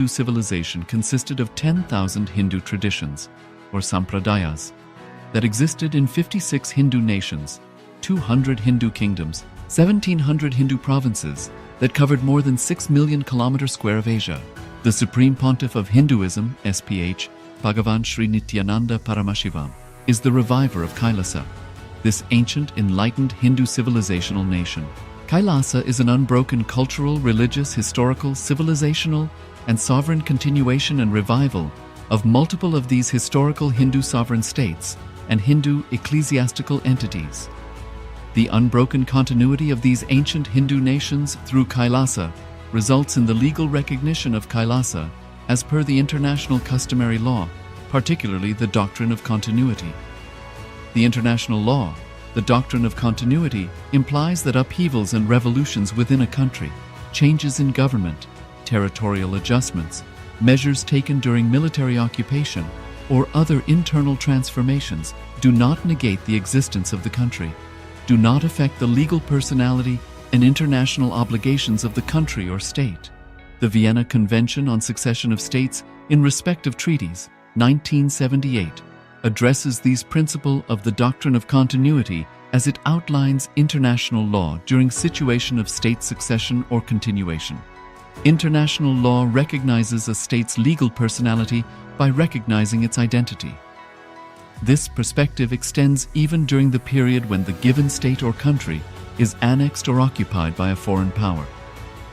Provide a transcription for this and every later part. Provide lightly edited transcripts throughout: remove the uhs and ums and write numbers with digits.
Hindu civilization consisted of 10,000 Hindu traditions, or sampradayas, that existed in 56 Hindu nations, 200 Hindu kingdoms, 1,700 Hindu provinces that covered more than 6 million kilometers square of Asia. The Supreme Pontiff of Hinduism, SPH, Bhagavan Sri Nithyananda Paramashivoham, is the reviver of KAILASA, this ancient, enlightened Hindu civilizational nation. KAILASA is an unbroken cultural, religious, historical, civilizational, and sovereign continuation and revival of multiple of these historical Hindu sovereign states and Hindu ecclesiastical entities. The unbroken continuity of these ancient Hindu nations through KAILASA results in the legal recognition of KAILASA as per the international customary law, particularly the doctrine of continuity. The international law, the doctrine of continuity, implies that upheavals and revolutions within a country, changes in government, territorial adjustments, measures taken during military occupation, or other internal transformations do not negate the existence of the country, do not affect the legal personality and international obligations of the country or state. The Vienna Convention on Succession of States in Respect of Treaties, 1978, addresses these principles of the doctrine of continuity as it outlines international law during situation of state succession or continuation. International law recognizes a state's legal personality by recognizing its identity. This perspective extends even during the period when the given state or country is annexed or occupied by a foreign power.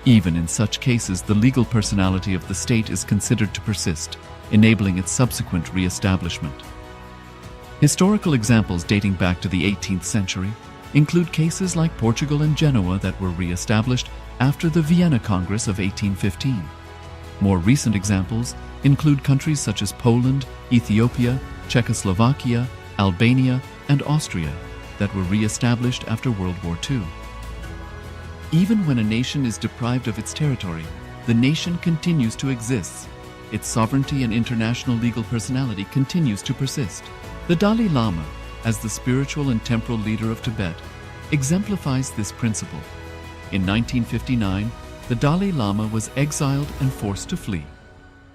Even in such cases, the legal personality of the state is considered to persist, enabling its subsequent re-establishment. Historical examples dating back to the 18th century include cases like Portugal and Genoa that were re-established after the Vienna Congress of 1815. More recent examples include countries such as Poland, Ethiopia, Czechoslovakia, Albania, and Austria that were re-established after World War II. Even when a nation is deprived of its territory, the nation continues to exist. Its sovereignty and international legal personality continues to persist. The Dalai Lama, as the spiritual and temporal leader of Tibet, exemplifies this principle. In 1959, the Dalai Lama was exiled and forced to flee.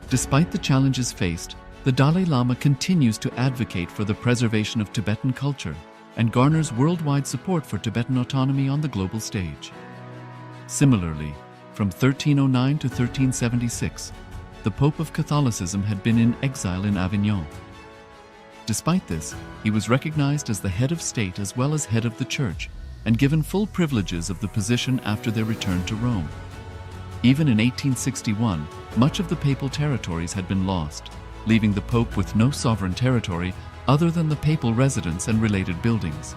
Despite the challenges faced, the Dalai Lama continues to advocate for the preservation of Tibetan culture and garners worldwide support for Tibetan autonomy on the global stage. Similarly, from 1309 to 1376, the Pope of Catholicism had been in exile in Avignon. Despite this, he was recognized as the head of state as well as head of the church and given full privileges of the position after their return to Rome. Even in 1861, much of the papal territories had been lost, leaving the Pope with no sovereign territory other than the papal residence and related buildings.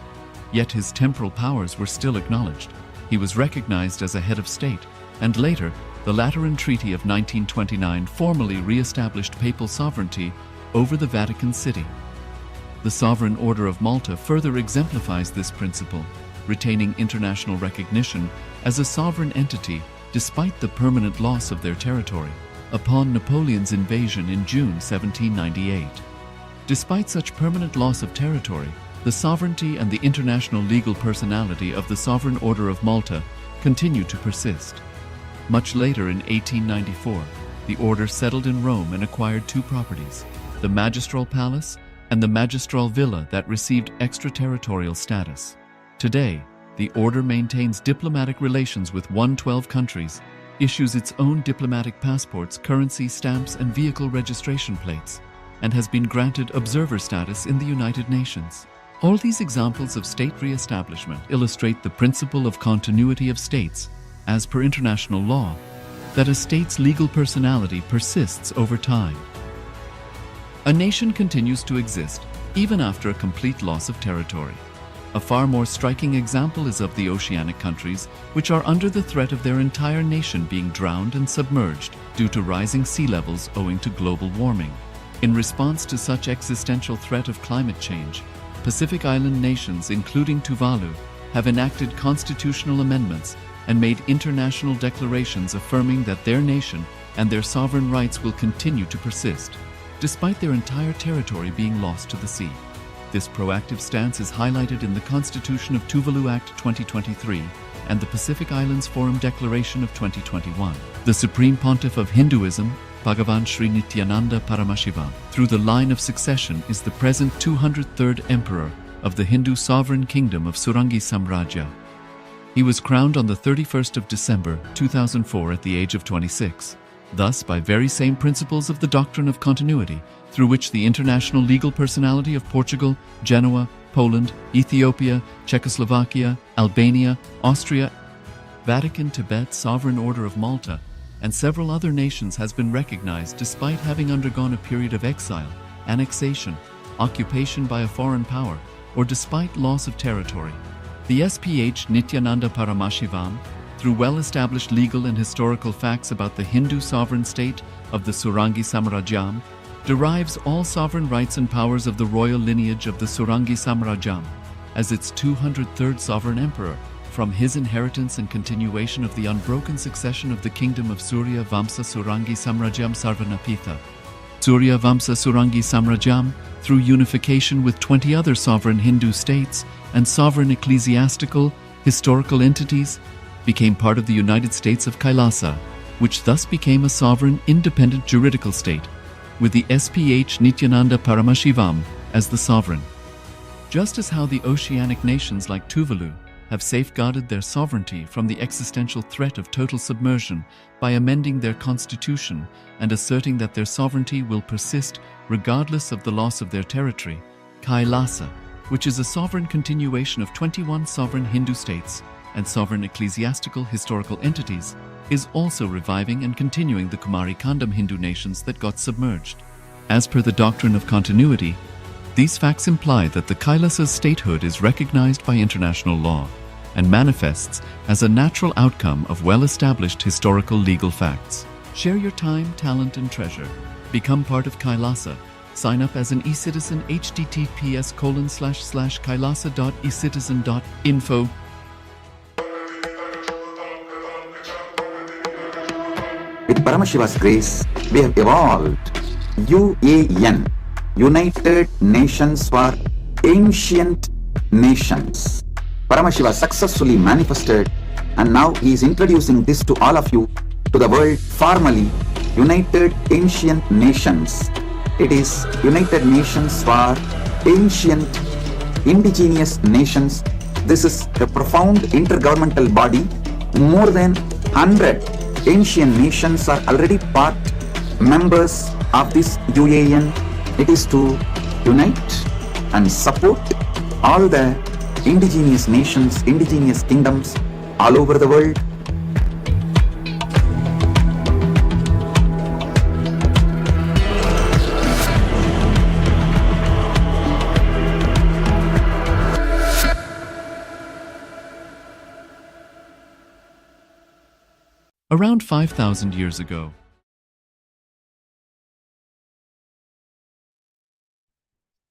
Yet his temporal powers were still acknowledged. He was recognized as a head of state, and later, the Lateran Treaty of 1929 formally re-established papal sovereignty over the Vatican City. The Sovereign Order of Malta further exemplifies this principle, retaining international recognition as a sovereign entity despite the permanent loss of their territory upon Napoleon's invasion in June 1798. Despite such permanent loss of territory, the sovereignty and the international legal personality of the Sovereign Order of Malta continue to persist. Much later in 1894, the order settled in Rome and acquired two properties, the Magistral Palace and the Magistral Villa that received extraterritorial status. Today, the order maintains diplomatic relations with 112 countries, issues its own diplomatic passports, currency, stamps, and vehicle registration plates, and has been granted observer status in the United Nations. All these examples of state re-establishment illustrate the principle of continuity of states, as per international law, that a state's legal personality persists over time. A nation continues to exist even after a complete loss of territory. A far more striking example is of the oceanic countries, which are under the threat of their entire nation being drowned and submerged due to rising sea levels owing to global warming. In response to such existential threat of climate change, Pacific Island nations, including Tuvalu, have enacted constitutional amendments and made international declarations affirming that their nation and their sovereign rights will continue to persist, despite their entire territory being lost to the sea. This proactive stance is highlighted in the Constitution of Tuvalu Act 2023 and the Pacific Islands Forum Declaration of 2021. The Supreme Pontiff of Hinduism, Bhagavan Sri Nithyananda Paramashivoham. Through the line of succession is the present 203rd Emperor of the Hindu sovereign kingdom of Surangi Samrajya. He was crowned on the 31st of December 2004 at the age of 26. Thus, by very same principles of the doctrine of continuity, through which the international legal personality of Portugal, Genoa, Poland, Ethiopia, Czechoslovakia, Albania, Austria, Vatican, Tibet, Sovereign Order of Malta, and several other nations has been recognized despite having undergone a period of exile, annexation, occupation by a foreign power, or despite loss of territory. The SPH Nithyananda Paramashivoham, through well-established legal and historical facts about the Hindu sovereign state of the Surangi Samrajyam, derives all sovereign rights and powers of the royal lineage of the Surangi Samrajyam as its 203rd sovereign emperor, from his inheritance and continuation of the unbroken succession of the kingdom of Surya Vamsa Surangi Samrajyam Sarvanapitha. Surya Vamsa Surangi Samrajyam, through unification with 20 other sovereign Hindu states and sovereign ecclesiastical, historical entities, became part of the United States of KAILASA, which thus became a sovereign, independent juridical state, with the SPH Nithyananda Paramashivoham as the sovereign. Just as how the oceanic nations like Tuvalu have safeguarded their sovereignty from the existential threat of total submersion by amending their constitution and asserting that their sovereignty will persist regardless of the loss of their territory, KAILASA, which is a sovereign continuation of 21 sovereign Hindu states and sovereign ecclesiastical historical entities, is also reviving and continuing the Kumari Kandam Hindu nations that got submerged. As per the doctrine of continuity, these facts imply that the Kailasa's statehood is recognized by international law and manifests as a natural outcome of well-established historical legal facts. Share your time, talent, and treasure. Become part of Kailasa. Sign up as an eCitizen https://kailasa.ecitizen.info. With Paramashiva's grace, we have evolved UAN, United Nations for Ancient Nations. Paramashiva successfully manifested, and now he is introducing this to all of you, to the world formally, United Ancient Nations. It is United Nations for Ancient Indigenous Nations. This is a profound intergovernmental body. More than 100 ancient nations are already part members of this UAN. It is to unite and support all the indigenous nations, indigenous kingdoms all over the world. Around 5,000 years ago,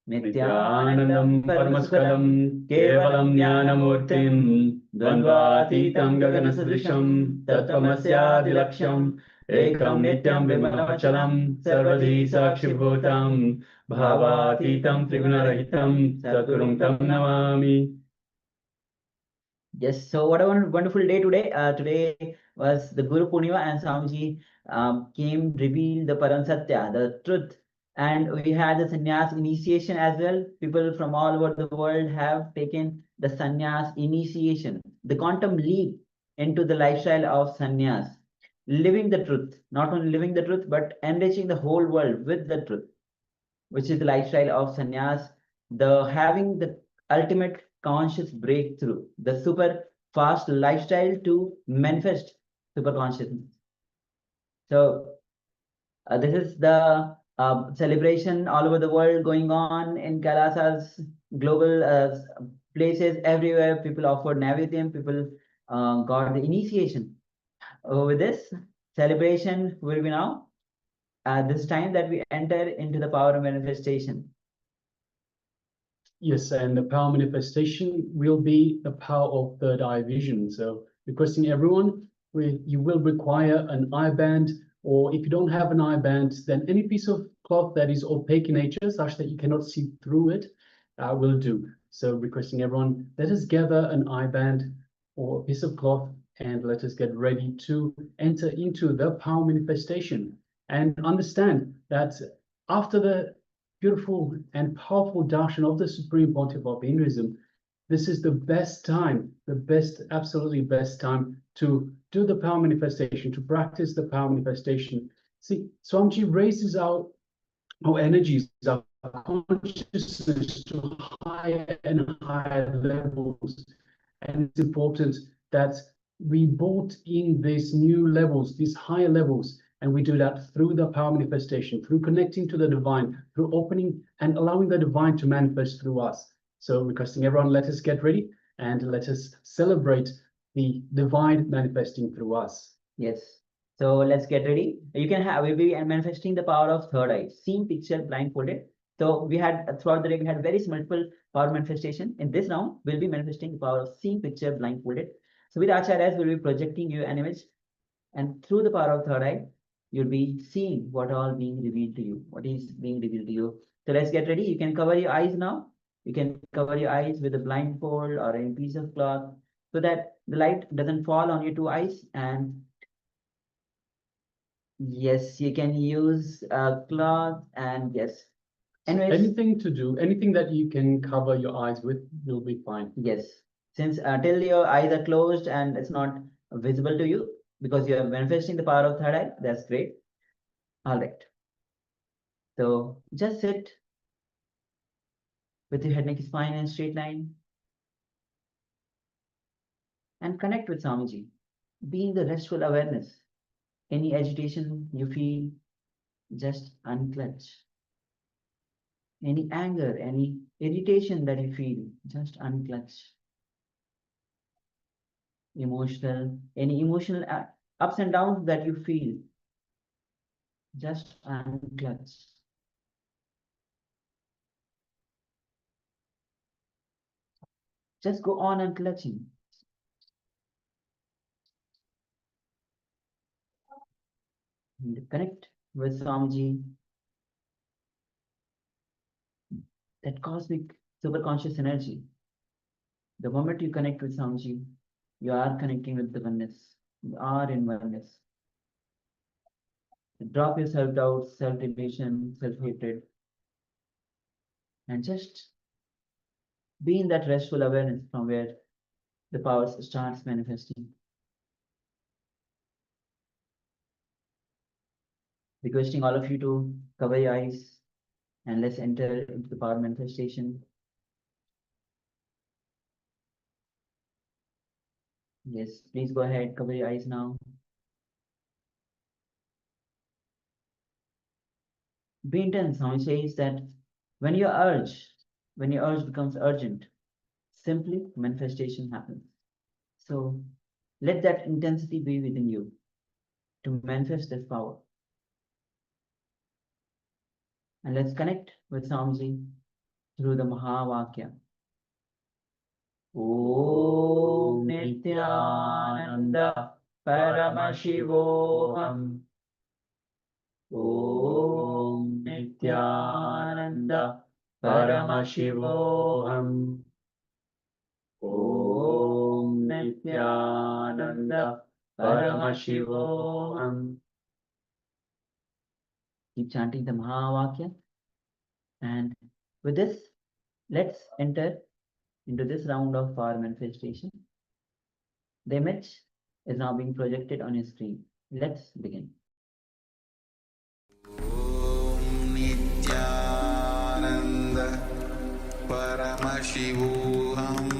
Nithyanandam Paramasukadam Kevalam Jnanamurtim Dvandvatitam Gaganasdrisham Tattvamasyaadilaksham Ekam Nityam Vimalachalam Sarvadi Sakshibhutam Bhavatitam Trigunarahitam Saturum Tam Namami. Yes, so what a wonderful day today. Today was the Guru Purnima, and Swamiji came, revealed the Param Satya, the truth. And we had the sannyas initiation as well. People from all over the world have taken the sannyas initiation, the quantum leap into the lifestyle of sannyas, living the truth, not only living the truth, but enriching the whole world with the truth, which is the lifestyle of sannyas, the having the ultimate conscious breakthrough, the super fast lifestyle to manifest super consciousness. So this is the celebration all over the world going on in Kailasa's global places everywhere. People offered Naivedyam, people got the initiation. With this celebration will be now this time that we enter into the power of manifestation. Yes, and the power manifestation will be the power of third eye vision. So requesting everyone, you will require an eye band, or if you don't have an eye band, then any piece of cloth that is opaque in nature, such that you cannot see through it, will do. So requesting everyone, let us gather an eye band or a piece of cloth, and let us get ready to enter into the power manifestation. and understand that after the beautiful and powerful darshan of the Supreme Pontiff of Hinduism, this is the best time, absolutely best time to do the power manifestation, to practice the power manifestation. See, Swamiji raises our energies, our consciousness to higher and higher levels. And it's important that we bolt in these new levels, these higher levels, and we do that through the power manifestation, through connecting to the divine, through opening and allowing the divine to manifest through us. So requesting everyone, let us get ready and let us celebrate the divine manifesting through us. Yes. So let's get ready. We'll be manifesting the power of third eye, seeing picture blindfolded. So we had throughout the day, we had various multiple power manifestation. In this round, we'll be manifesting the power of seeing picture blindfolded. So with Acharyas, we'll be projecting you an image, and through the power of third eye, you'll be seeing what all being revealed to you, what is being revealed to you. So let's get ready. You can cover your eyes now. You can cover your eyes with a blindfold or a piece of cloth so that the light doesn't fall on your two eyes. And yes, you can use a cloth, and yes. Anyways, anything that you can cover your eyes with will be fine. Yes, since till your eyes are closed and it's not visible to you because you are manifesting the power of third eye, that's great. All right. So just sit with your head, neck, spine, and straight line, and connect with Swamiji, being the restful awareness. Any agitation you feel, just unclutch. Any anger, any irritation that you feel, just unclutch. Any emotional ups and downs that you feel, just unclutch. Just go on unclutching. And connect with Swamiji, that cosmic superconscious energy. The moment you connect with Swamiji, you are connecting with the oneness. You are in oneness. Drop your self-doubt, self-delusion, self-hatred, and just be in that restful awareness from where the power starts manifesting. Requesting all of you to cover your eyes and let's enter into the power manifestation. Yes, please go ahead, cover your eyes now. Be intense. Now it says that when your urge becomes urgent, simply manifestation happens. So let that intensity be within you to manifest this power. And let's connect with Swamiji through the Mahavakya. Om Nithyananda Paramashivoham. Om Nithyananda Paramashivoham. Om Nithyananda Paramashivoham. Keep chanting the Mahavakya. And with this, let's enter into this round of power manifestation. The image is now being projected on your screen. Let's begin. Om Nithyananda Paramashivoham.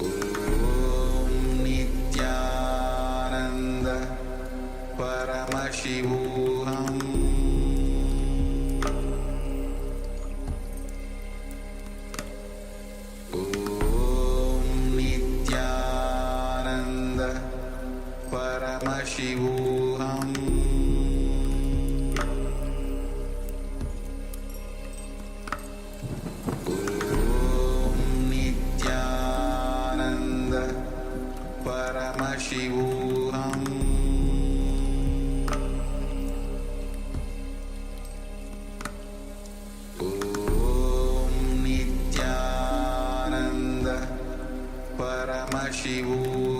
Om Nithyananda Paramashivoham. Paramashivoham. Om Nithyananda Paramashivoham. Om Nithyananda Paramashivoham.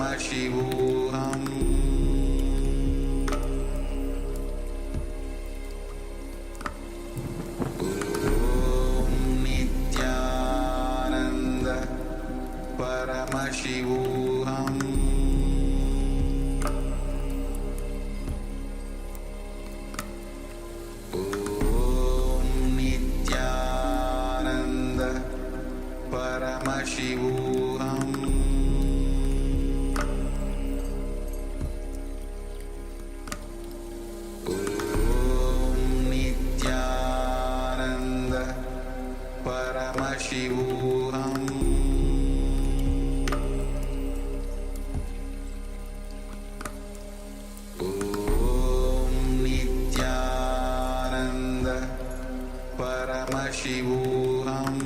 Paramashivoham Om Nithyananda Paramashivoham Om Nithyananda Paramashivoham Paramashivoham Om Nithyananda Paramashivoham Om Nithyananda Paramashivoham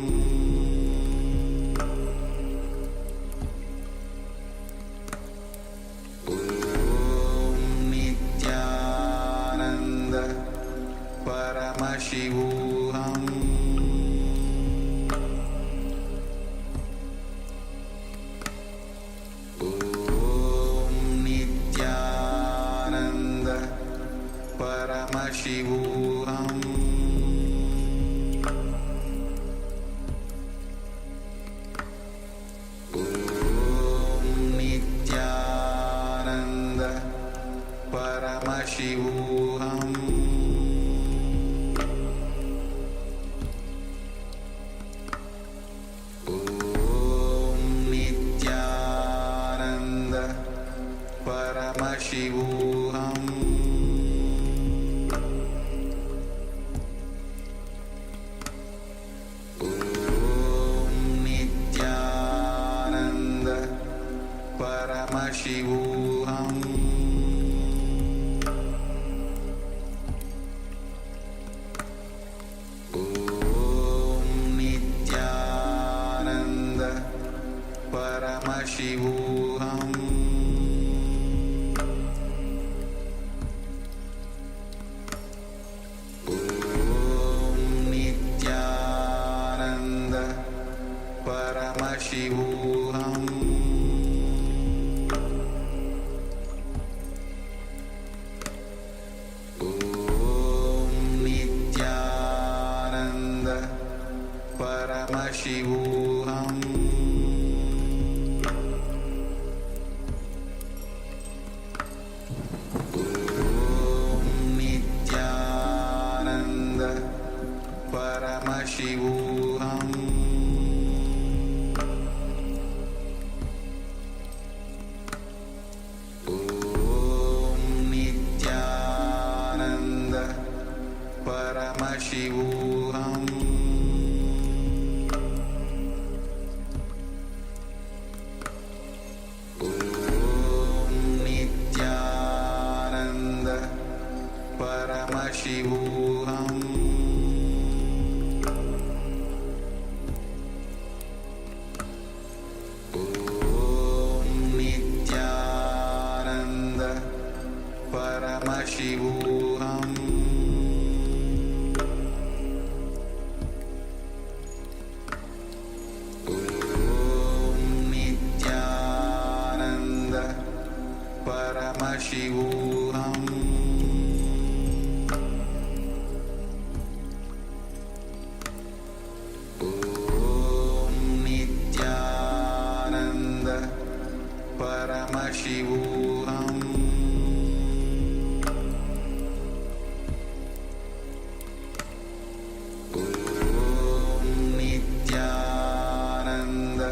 Paramashivoham Om Nithyananda Paramashivoham Om Nithyananda Paramashivoham Paramashivoham Om Nithyananda Paramashivoham Om Nithyananda Paramashivoham Paramashivoham Om Nithyananda Paramashivoham Om Nithyananda Paramashivoham Paramashivoham Om Nithyananda Paramashivoham Om Nithyananda Paramashivoham Paramashivoham Om Nithyananda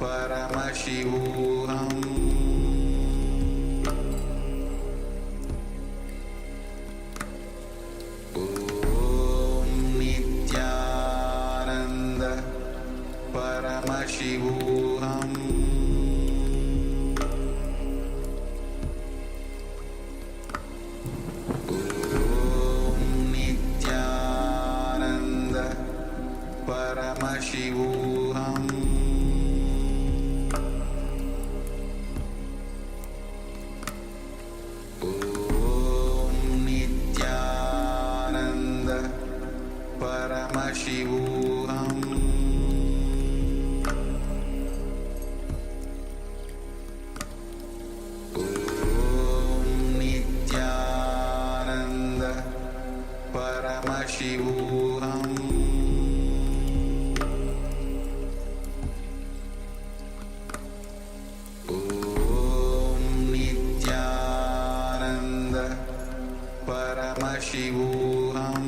Paramashivoham Om Nithyananda Paramashivoham Paramashivoham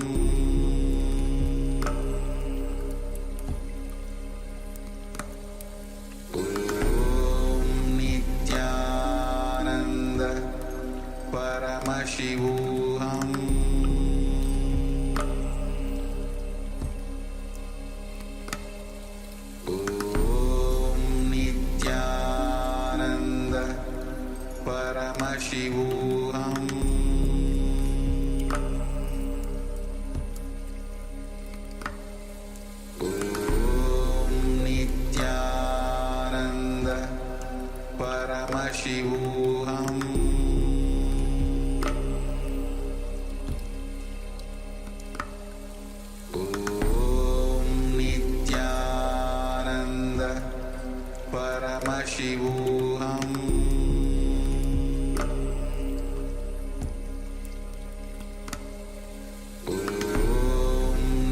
Om Nithyananda Paramashivoham Om Nithyananda Paramashivoham Om Nithyananda Paramashivoham Om Nithyananda Paramashivoham Om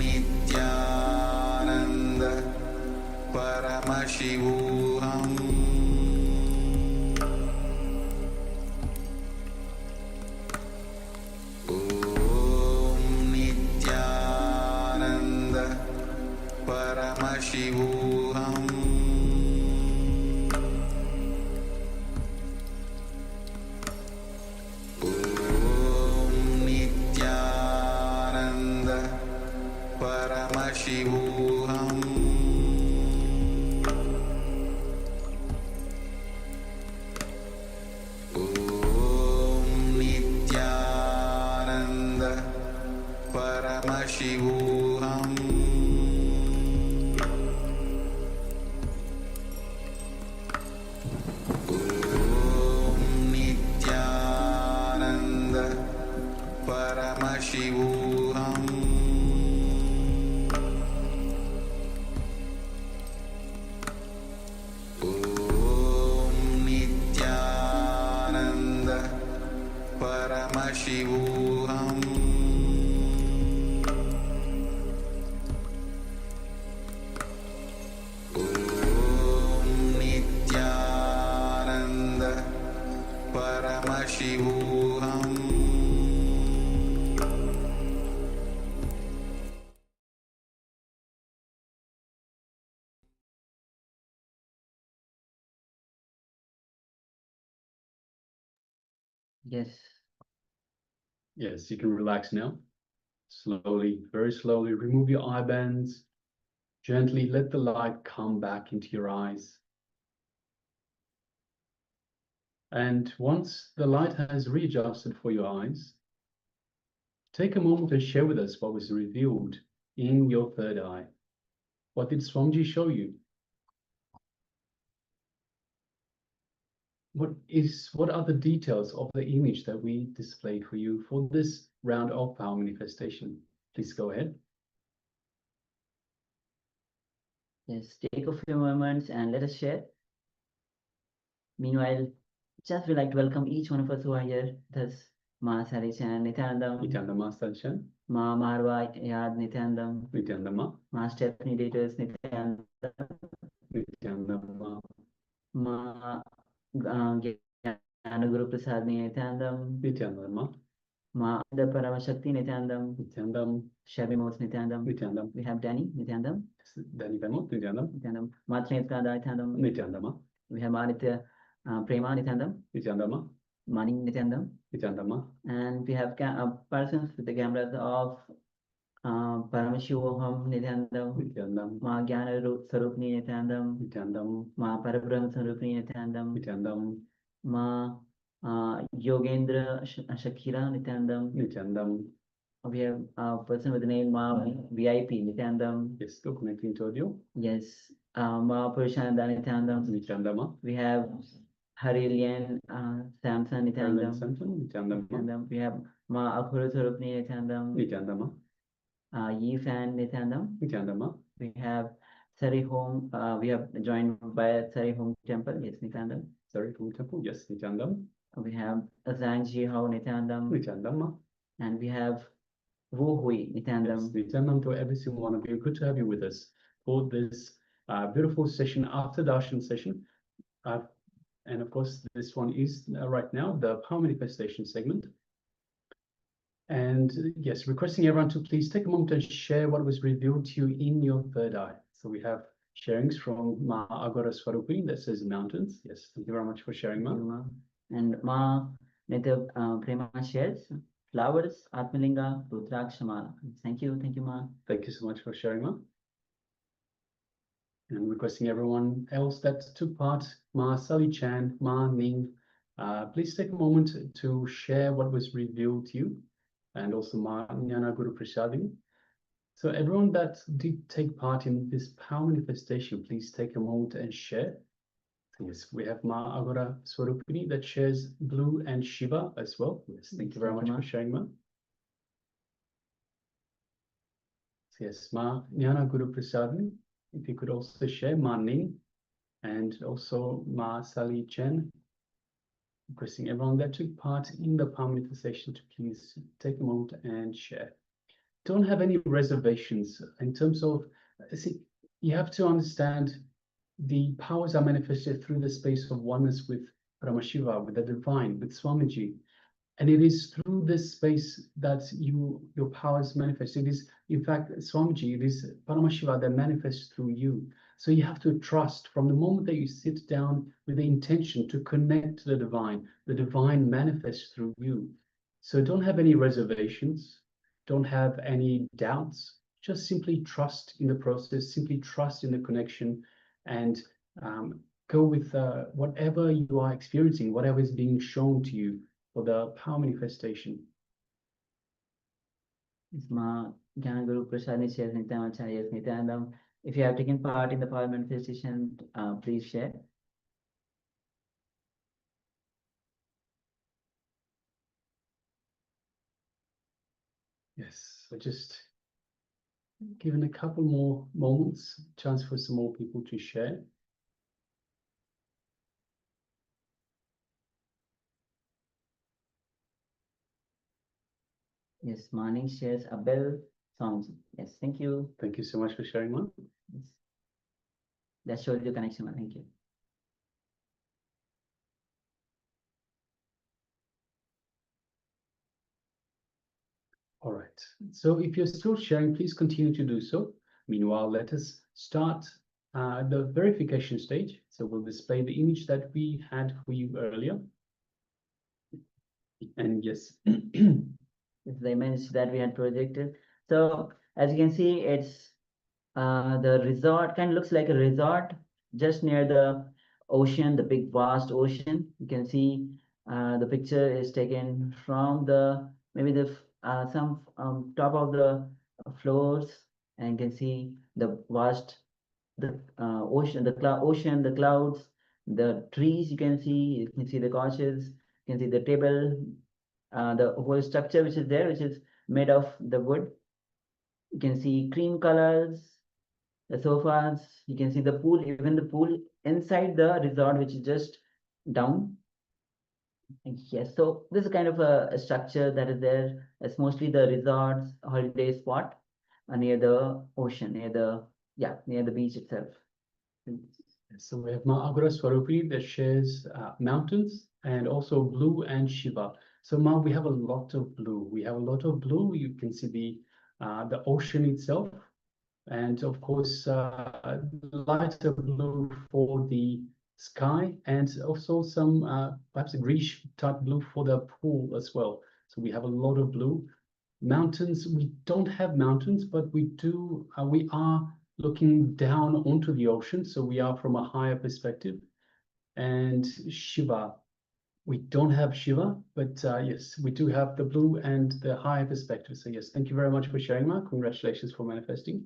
Nithyananda Paramashivoham Om Nithyananda Paramashivoham Om Nithyananda Paramashivoham Om Nithyananda Paramashivoham Om Nithyananda Paramashivoham Om Nithyananda Paramashivoham Om Nithyananda Paramashivoham Yes. Yes, you can relax now. Slowly, very slowly, remove your eye bands. Gently let the light come back into your eyes. And once the light has readjusted for your eyes, take a moment to share with us what was revealed in your third eye. What did Swamiji show you? What are the details of the image that we displayed for you for this round of power manifestation? Please go ahead. Yes, take a few moments and let us share. Meanwhile, just would like to welcome each one of us who are here. Thus, Ma Sarishan, Nithyanandam, Nithyananda Sarishan, Ma Marwa Yad Nithyanandam, Nithyananda, Ma Stephanie Daters Nithyanandam, Nithyananda, Ma Guru Prasad Nithyanandam, Nithyananda, Ma the Paramashakti Nithyanandam, Nithyananda, Shabby Mots Nithyanandam. Nithyananda, We have Danny Nithyanandam, Danny Benmont, Nithyananda, Nithyanandam, Ma Trinitanda Nithyanandam. Nithyananda, We have Manitya Prema Nithyanandam, Nithyananda, Mani Nithyanandam. Nithyananda, And we have persons with the cameras of Paramashivoham Nithyanandam, Nithyananda, Ma Jnana Sarupni Nithyanandam, Nithyananda, Ma Parabrahma Sarupni Nithyanandam, Nithyananda, Ma Yogendra Shakira Nithyanandam. Nithyananda. We have a person with the name Ma VIP Nithyanandam. Yes, go connecting to audio. Yes, Ma Purushananda Nithyanandam. Nithyananda, We have Harilian Samson Nithyanandam. Samson, Nithyananda, Nithyanandam. We have Ma Akhura Sarupni Nithyanandam. Nithyananda, Yifan Nithyanandam. Nithyananda, We have Sarihom. We have joined by Sarihom Temple. Yes, Nithyanandam. sorry, from temple. Yes, Nithyananda, We have Zangji Hao Nithyanandam. Nithyananda. And we have Wu Hui Yes, Nithyanandam. Nithyananda to every single one of you. Good to have you with us for this beautiful session after darshan session. And of course, this one is right now the power manifestation segment. And yes, requesting everyone to please take a moment and share what was revealed to you in your third eye. So we have sharings from Ma Agora Swarupini that says mountains. Yes, thank you very much for sharing, Ma. Thank you, Ma. And Ma Nitya Prema shares flowers, Atmalinga, Rudrakshamala. Thank you, Ma. Thank you so much for sharing, Ma. And requesting everyone else that took part, Ma Sally Chan, Ma Ning, please take a moment to share what was revealed to you, and also Ma Jnana Guru Prasadini. So everyone that did take part in this power manifestation, please take a moment and share. Yes, we have Ma Agora Swarupini that shares blue and Shiva as well. Yes, thank you very much for sharing, Ma. So yes, Ma Jnana Guru Prasadini, if you could also share Ma Ning and also Ma Sally Chen, requesting everyone that took part in the power manifestation to please take a moment and share. Don't have any reservations in terms of, see, you have to understand the powers are manifested through the space of oneness with Paramashiva, with the divine, with Swamiji. And it is through this space that your powers manifest. It is, in fact, Swamiji, it is Paramashiva that manifests through you. So you have to trust from the moment that you sit down with the intention to connect to the divine manifests through you. So don't have any reservations, don't have any doubts, just simply trust in the process, simply trust in the connection, and go with whatever you are experiencing, whatever is being shown to you for the power manifestation. Ma Jnana Guru Prasadini shares Nithyananda. Nithyananda, if you have taken part in the power manifestation, please share. Yes, so just given a couple more moments, chance for some more people to share. Yes, Mani shares a bell sounds. Yes, thank you. Thank you so much for sharing, Man. Yes. That shows your connection, Ma. Thank you. All right. So if you're still sharing, please continue to do so. Meanwhile, let us start the verification stage. So we'll display the image that we had for you earlier. And yes. It's the image that we had projected. So as you can see, it's the resort kind of looks like a resort just near the ocean, the big vast ocean. You can see the picture is taken from the maybe the some top of the floors, and you can see the vast ocean, the clouds, the trees. You can see the couches, you can see the table, the whole structure which is there, which is made of the wood. You can see cream colors, the sofas. You can see the pool, even the pool inside the resort, which is just down. And yes, so this is kind of a structure that is there. It's mostly the resorts, holiday spot near the ocean, near the beach itself. So we have Ma Agora Swarupi that shares mountains and also blue and Shiva. So Ma, we have a lot of blue. We have a lot of blue. You can see the ocean itself, and of course lighter blue for the sky, and also some perhaps a greenish type blue for the pool as well. So we have a lot of blue. Mountains, we don't have mountains, but we do. We are looking down onto the ocean, so we are from a higher perspective. And Shiva, we don't have Shiva, but yes, we do have the blue and the higher perspective. So yes, thank you very much for sharing, Mark. Congratulations for manifesting.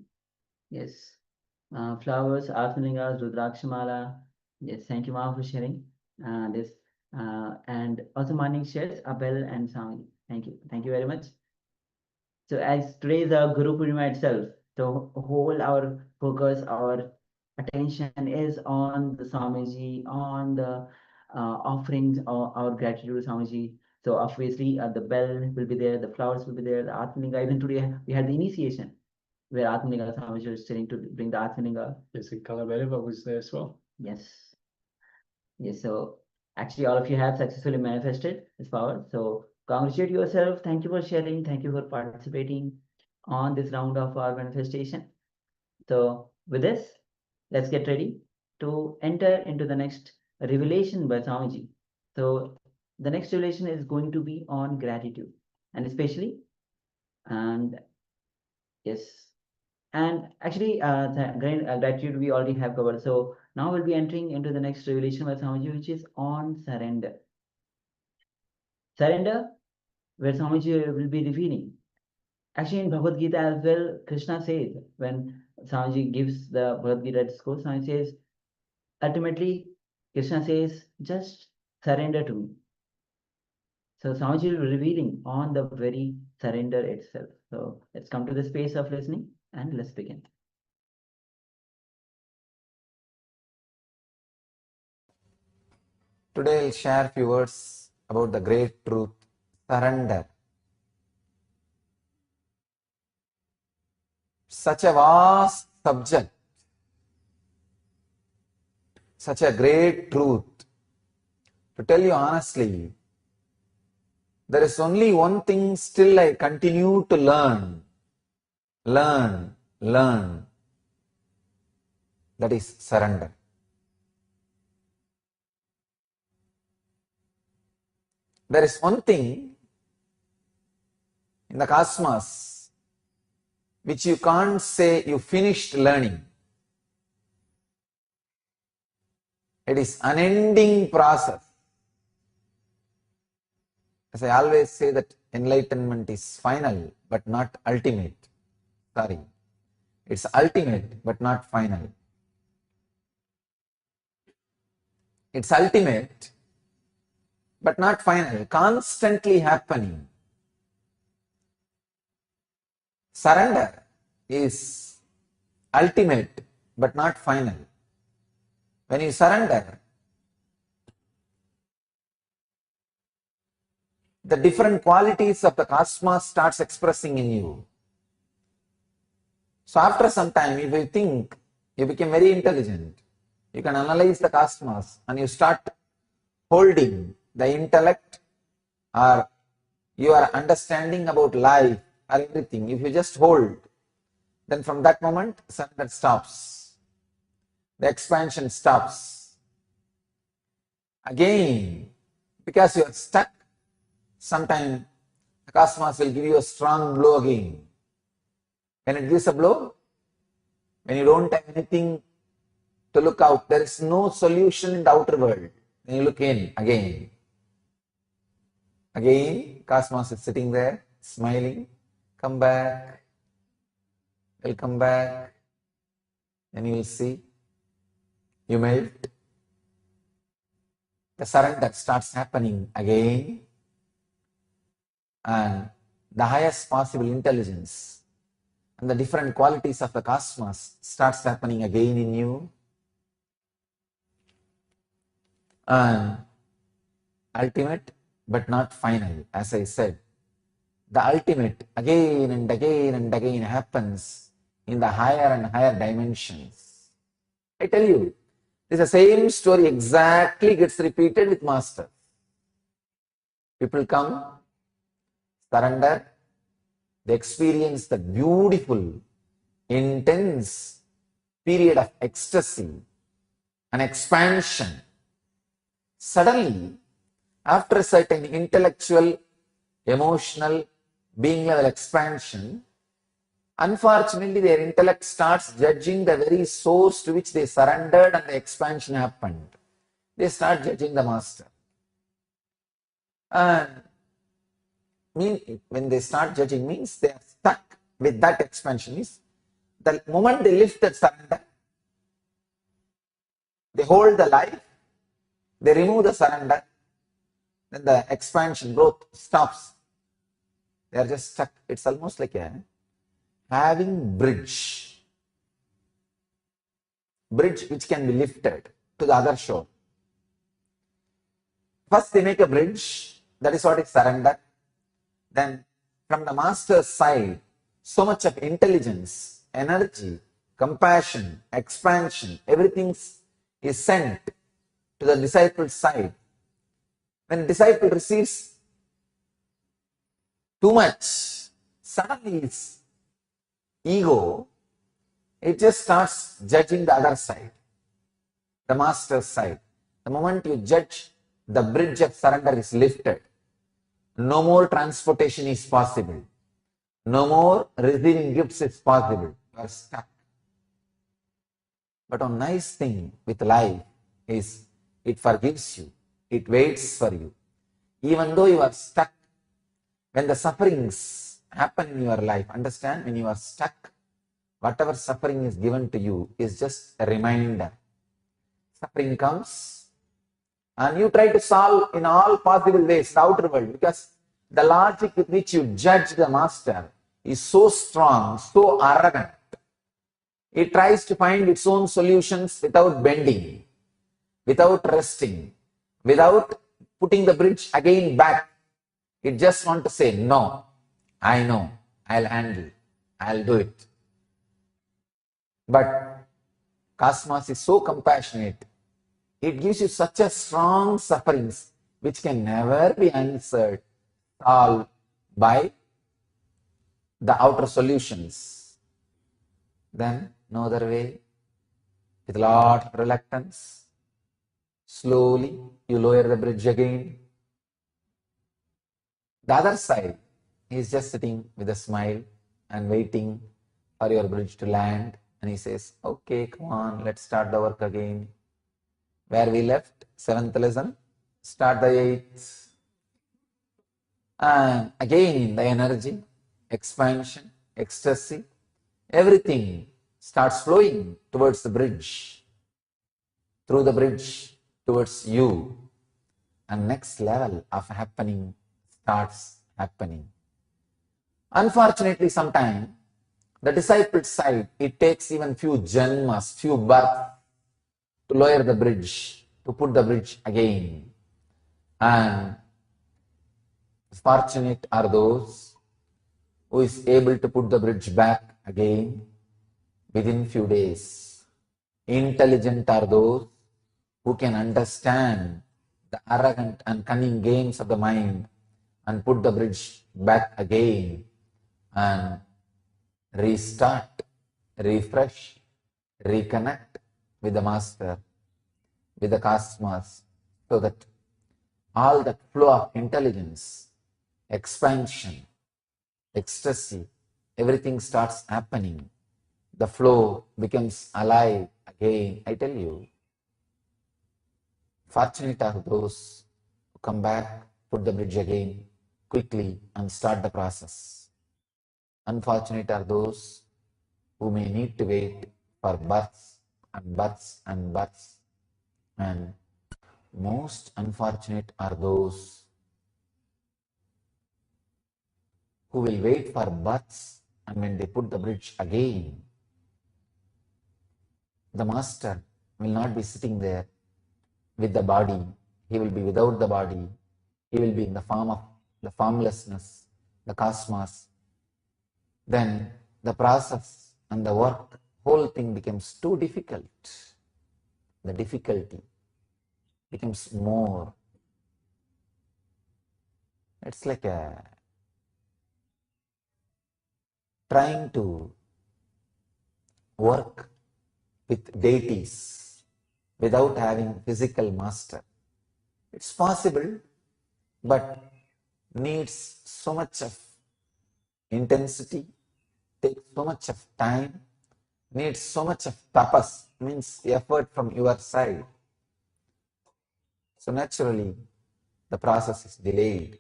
Yes. Flowers, Atmalingas, Rudrakshamala. Yes, thank you, Ma, for sharing this. And also Manik shares a bell and sound. Thank you. Thank you very much. So as today is our Guru Purnima itself, so whole our focus, our attention is on the Swamiji, on the offerings, or our gratitude to Swamiji. So obviously the bell will be there, the flowers will be there, the Atmalinga. Even today we had the initiation where Atmalinga Swamiji was sitting to bring the Atmalinga. Yes, and Kalavareva was there as well. Yes. Yes, so actually all of you have successfully manifested this power. So congratulate yourself. Thank you for sharing. Thank you for participating on this round of our manifestation. So with this, let's get ready to enter into the next revelation by Swamiji. So the next revelation is going to be on gratitude, and especially, and yes, and actually, gratitude we already have covered. So now we'll be entering into the next revelation by Swamiji, which is on surrender. Surrender, where Swamiji will be revealing. Actually, in Bhagavad Gita as well, Krishna says, when Swamiji gives the Bhagavad Gita discourse, Swamiji says, ultimately, Krishna says, just surrender to me. So Swamiji will be revealing on the very surrender itself. So let's come to the space of listening and let's begin. Today I'll share a few words about the great truth, surrender. Such a vast subject, such a great truth. To tell you honestly, there is only one thing still I continue to learn. That is surrender. There is one thing in the cosmos which you can't say you finished learning. It is unending process. As I always say that enlightenment is final but not ultimate. Sorry, it's ultimate but not final. It's ultimate but not final, constantly happening. Surrender is ultimate but not final. When you surrender, the different qualities of the cosmos starts expressing in you. So after some time, if you think you become very intelligent, you can analyze the cosmos and you start holding the intellect or your understanding about life or everything. If you just hold, then from that moment, surrender stops. The expansion stops. Again, because you are stuck, sometime the cosmos will give you a strong blow again. When it gives a blow, when you don't have anything to look out, there is no solution in the outer world. Then you look in again. Again, cosmos is sitting there, smiling. Come back. We'll come back. Then you will see. You melt. The surrender starts happening again. And the highest possible intelligence and the different qualities of the cosmos starts happening again in you. And ultimate but not final, as I said. The ultimate again and again and again happens in the higher and higher dimensions. I tell you, it's the same story exactly gets repeated with Master. People come, surrender, they experience the beautiful, intense period of ecstasy and expansion. Suddenly, after a certain intellectual, emotional, being level expansion, unfortunately their intellect starts judging the very source to which they surrendered and the expansion happened. They start judging the Master. And when they start judging means they are stuck with that expansion. Means the moment they lift that surrender, they hold the life, they remove the surrender, then the expansion growth stops. They are just stuck. It's almost like having bridge which can be lifted to the other shore. First they make a bridge, that is what is surrender. Then from the Master's side, so much of intelligence, energy, compassion, expansion, everything is sent to the disciple's side. When the disciple receives too much, suddenly its ego, it just starts judging the other side, the master's side. The moment you judge, the bridge of surrender is lifted. No more transportation is possible. No more receiving gifts is possible. You are stuck. But one nice thing with life is it forgives you. It waits for you. Even though you are stuck, when the sufferings happen in your life, understand, when you are stuck, whatever suffering is given to you is just a reminder. Suffering comes and you try to solve in all possible ways the outer world, because the logic with which you judge the master is so strong, so arrogant. It tries to find its own solutions without bending, without resting, without putting the bridge again back. It just wants to say, no, I know, I'll handle, I'll do it. But Cosmos is so compassionate. It gives you such a strong sufferings which can never be answered, solved by the outer solutions. Then no other way, with a lot of reluctance, slowly you lower the bridge again. The other side is just sitting with a smile and waiting for your bridge to land. And he says, okay, come on, let's start the work again. Where we left, 7th lesson, start the 8th. And again, the energy, expansion, ecstasy, everything starts flowing towards the bridge, through the bridge towards you. And next level of happening starts happening. Unfortunately, sometimes the disciple side, it takes even few janmas, few births to lower the bridge, to put the bridge again. And fortunate are those who is able to put the bridge back again within few days. Intelligent are those who can understand the arrogant and cunning games of the mind and put the bridge back again and restart, refresh, reconnect with the master, with the cosmos, so that all that flow of intelligence, expansion, ecstasy, everything starts happening. The flow becomes alive again. I tell you, fortunate are those who come back, put the bridge again quickly and start the process. Unfortunate are those who may need to wait for births and births and births. And most unfortunate are those who will wait for births, and when they put the bridge again, the master will not be sitting there with the body. He will be without the body. He will be in the form of the formlessness, the cosmos. Then the process and the work, whole thing becomes too difficult. The difficulty becomes more. It's like trying to work with deities without having physical master. It's possible, but needs so much of intensity, takes so much of time, needs so much of tapas, means effort from your side. So naturally, the process is delayed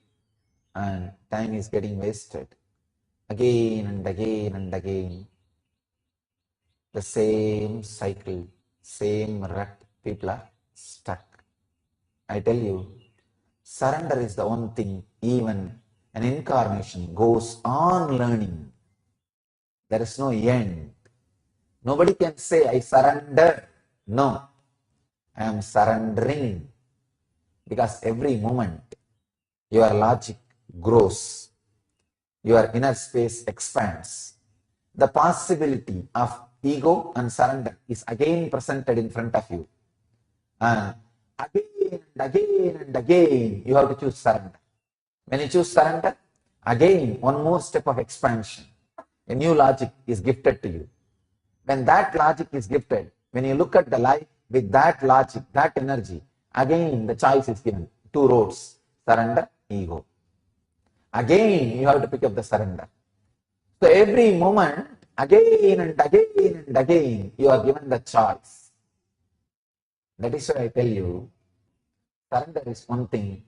and time is getting wasted. Again and again and again, the same cycle, same rut, people are stuck. I tell you, surrender is the one thing, even an incarnation goes on learning. There is no end. Nobody can say, I surrender. No, I am surrendering. Because every moment, your logic grows. Your inner space expands. The possibility of ego and surrender is again presented in front of you. And again and again and again, you have to choose surrender. When you choose surrender, Again, one more step of expansion. A new logic is gifted to you. When that logic is gifted, when you look at the life with that logic, that energy, again the choice is given. Two roads, surrender, ego. Again, you have to pick up the surrender. So every moment, again and again and again, you are given the choice. That is why I tell you, surrender is one thing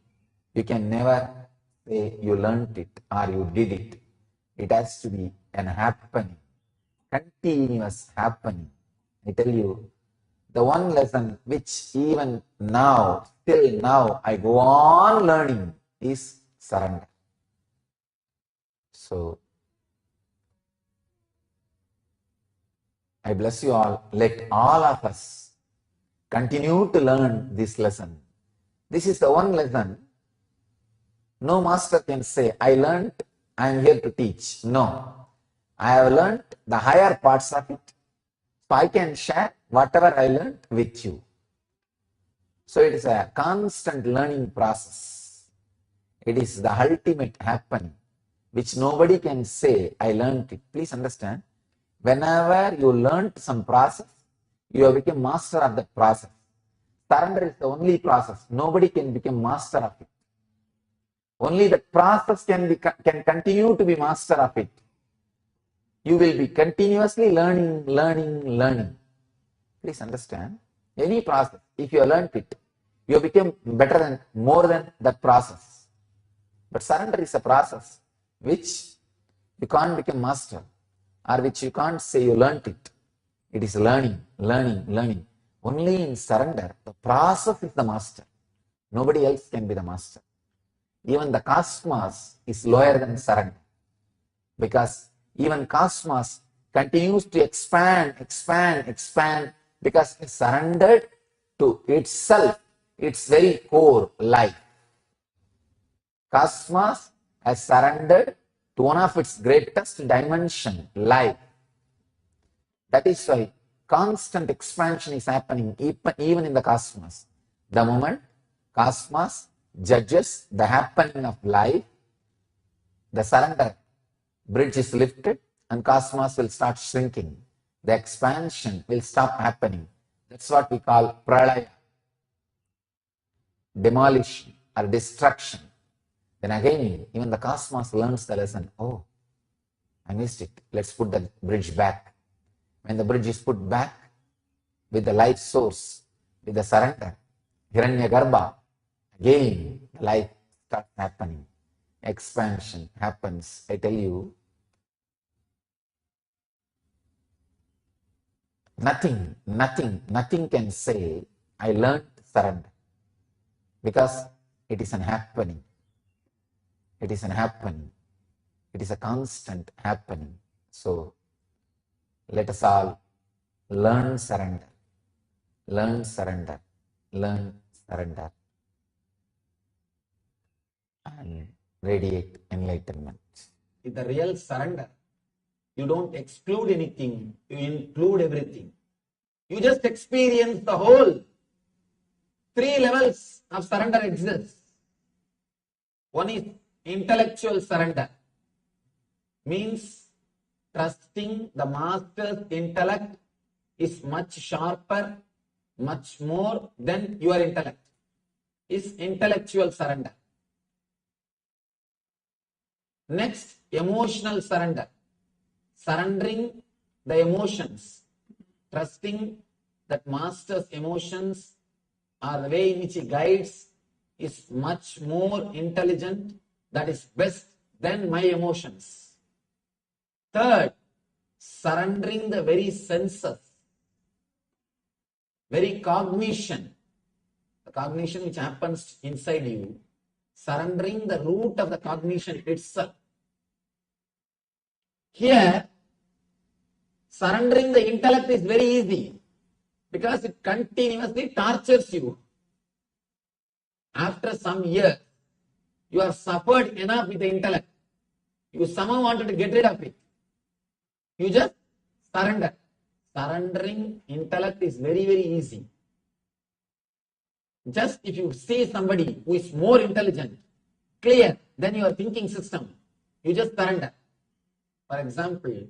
you can never say you learnt it or you did it. It has to be an happening, continuous happening. I tell you, the one lesson which even now, till now, I go on learning is surrender. So, I bless you all. Let all of us continue to learn this lesson. This is the one lesson no master can say, I learned, I am here to teach. No. I have learned the higher parts of it. So I can share whatever I learned with you. So it is a constant learning process. It is the ultimate happening, which nobody can say, I learned it. Please understand, whenever you learned some process, you have become master of that process. Surrender is the only process. Nobody can become master of it. Only the process can continue to be master of it. You will be continuously learning. Please understand, any process, if you have learned it, you have become better than, more than that process. But surrender is a process which you can't become master, or which you can't say you learnt it. It is learning. Only in surrender, the process is the master. Nobody else can be the master. Even the cosmos is lower than surrender, because even cosmos continues to expand, because it surrendered to itself, its very core, life. Cosmos has surrendered to one of its greatest dimension, life. That is why constant expansion is happening even in the cosmos. The moment cosmos judges the happening of life, the surrender bridge is lifted and cosmos will start shrinking. The expansion will stop happening. That's what we call pralaya, demolition or destruction. Then again, even the cosmos learns the lesson. Oh, I missed it. Let's put the bridge back. When the bridge is put back with the life source, with the surrender, Hiranyagarbha, again life starts happening. Expansion happens. I tell you, nothing can say, I learned surrender, because it is an happening. It is a constant happening. So, let us all learn surrender, and radiate enlightenment. In the real surrender, you don't exclude anything, you include everything. You just experience the whole. 3 levels of surrender exist. One is intellectual surrender, means trusting the master's intellect is much sharper, much more than your intellect, is intellectual surrender. Next, emotional surrender, surrendering the emotions, trusting that master's emotions or the way in which he guides is much more intelligent, that is best than my emotions. Third, surrendering the very senses, very cognition, the cognition which happens inside you, surrendering the root of the cognition itself. Here, surrendering the intellect is very easy, because it continuously tortures you. After some years, you have suffered enough with the intellect. You somehow wanted to get rid of it. You just surrender. Surrendering intellect is very, very easy. Just if you see somebody who is more intelligent, clear than your thinking system, You just surrender. For example,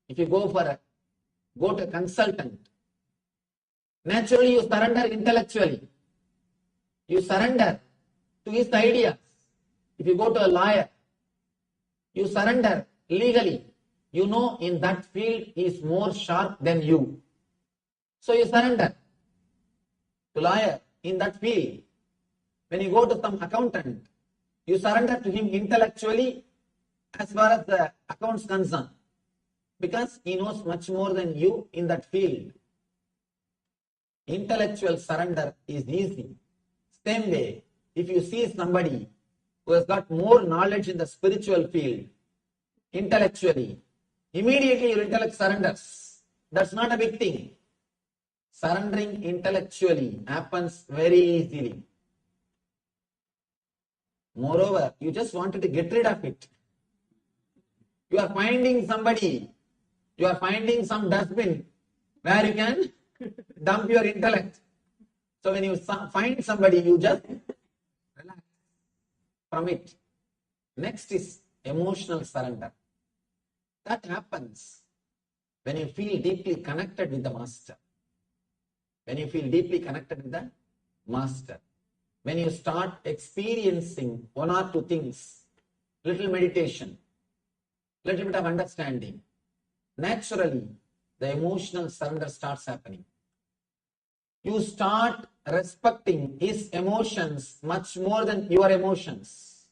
if you go to a consultant, naturally you surrender intellectually. You surrender to his ideas. If you go to a lawyer, you surrender legally. You know in that field he is more sharp than you. So you surrender to lawyer in that field. When you go to some accountant, you surrender to him intellectually as far as the accounts concerned, because he knows much more than you in that field. Intellectual surrender is easy. Same way, if you see somebody who has got more knowledge in the spiritual field, intellectually, immediately your intellect surrenders. That's not a big thing. Surrendering intellectually happens very easily. Moreover, you just wanted to get rid of it. You are finding somebody, you are finding some dustbin where you can dump your intellect. So when you find somebody, you just relax from it. Next is emotional surrender. That happens when you feel deeply connected with the Master. When you feel deeply connected with the Master. When you start experiencing one or two things, little meditation, little bit of understanding, naturally the emotional surrender starts happening. You start respecting his emotions much more than your emotions.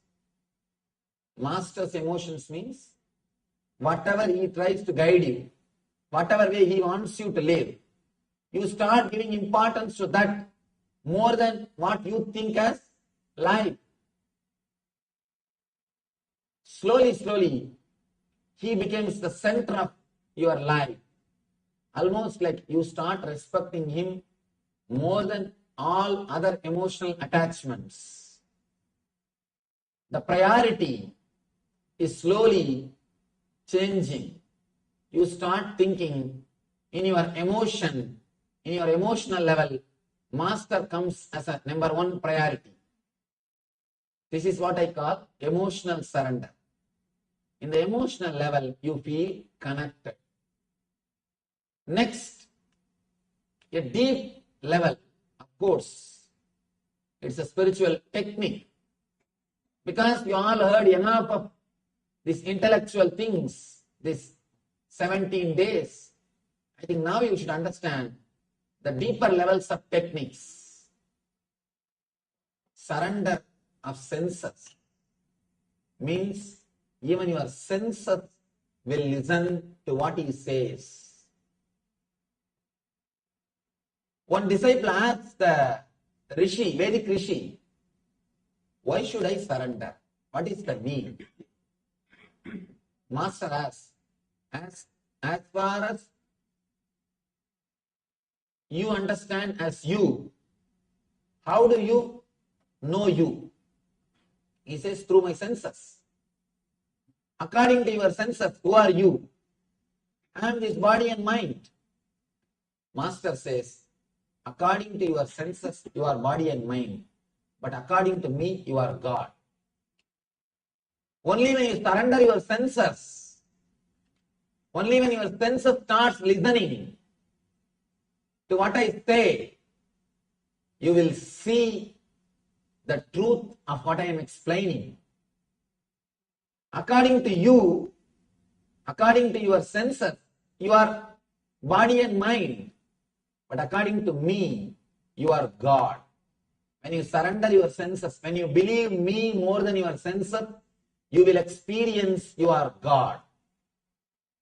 Master's emotions means whatever he tries to guide you, whatever way he wants you to live, you start giving importance to that more than what you think as life. Slowly, slowly, he becomes the center of your life. Almost like you start respecting him more than all other emotional attachments. The priority is slowly changing. You start thinking in your emotion, in your emotional level, Master comes as a number one priority. This is what I call emotional surrender. In the emotional level, you feel connected. Next, a deep level, of course, it's a spiritual technique. Because you all heard enough of these intellectual things, these 17 days, I think now you should understand the deeper levels of techniques. Surrender of senses means even your senses will listen to what he says. One disciple asked the Rishi, Vedic Rishi, why should I surrender? What is the need? Master asks, as far as you understand as you, how do you know you? He says, through my senses. According to your senses, who are you? I am this body and mind. Master says, according to your senses, you are body and mind. But according to me, you are God. Only when you surrender your senses, only when your senses starts listening to what I say, you will see the truth of what I am explaining. According to you, according to your senses, you are body and mind. But according to me, you are God. When you surrender your senses, when you believe me more than your senses, you will experience you are God.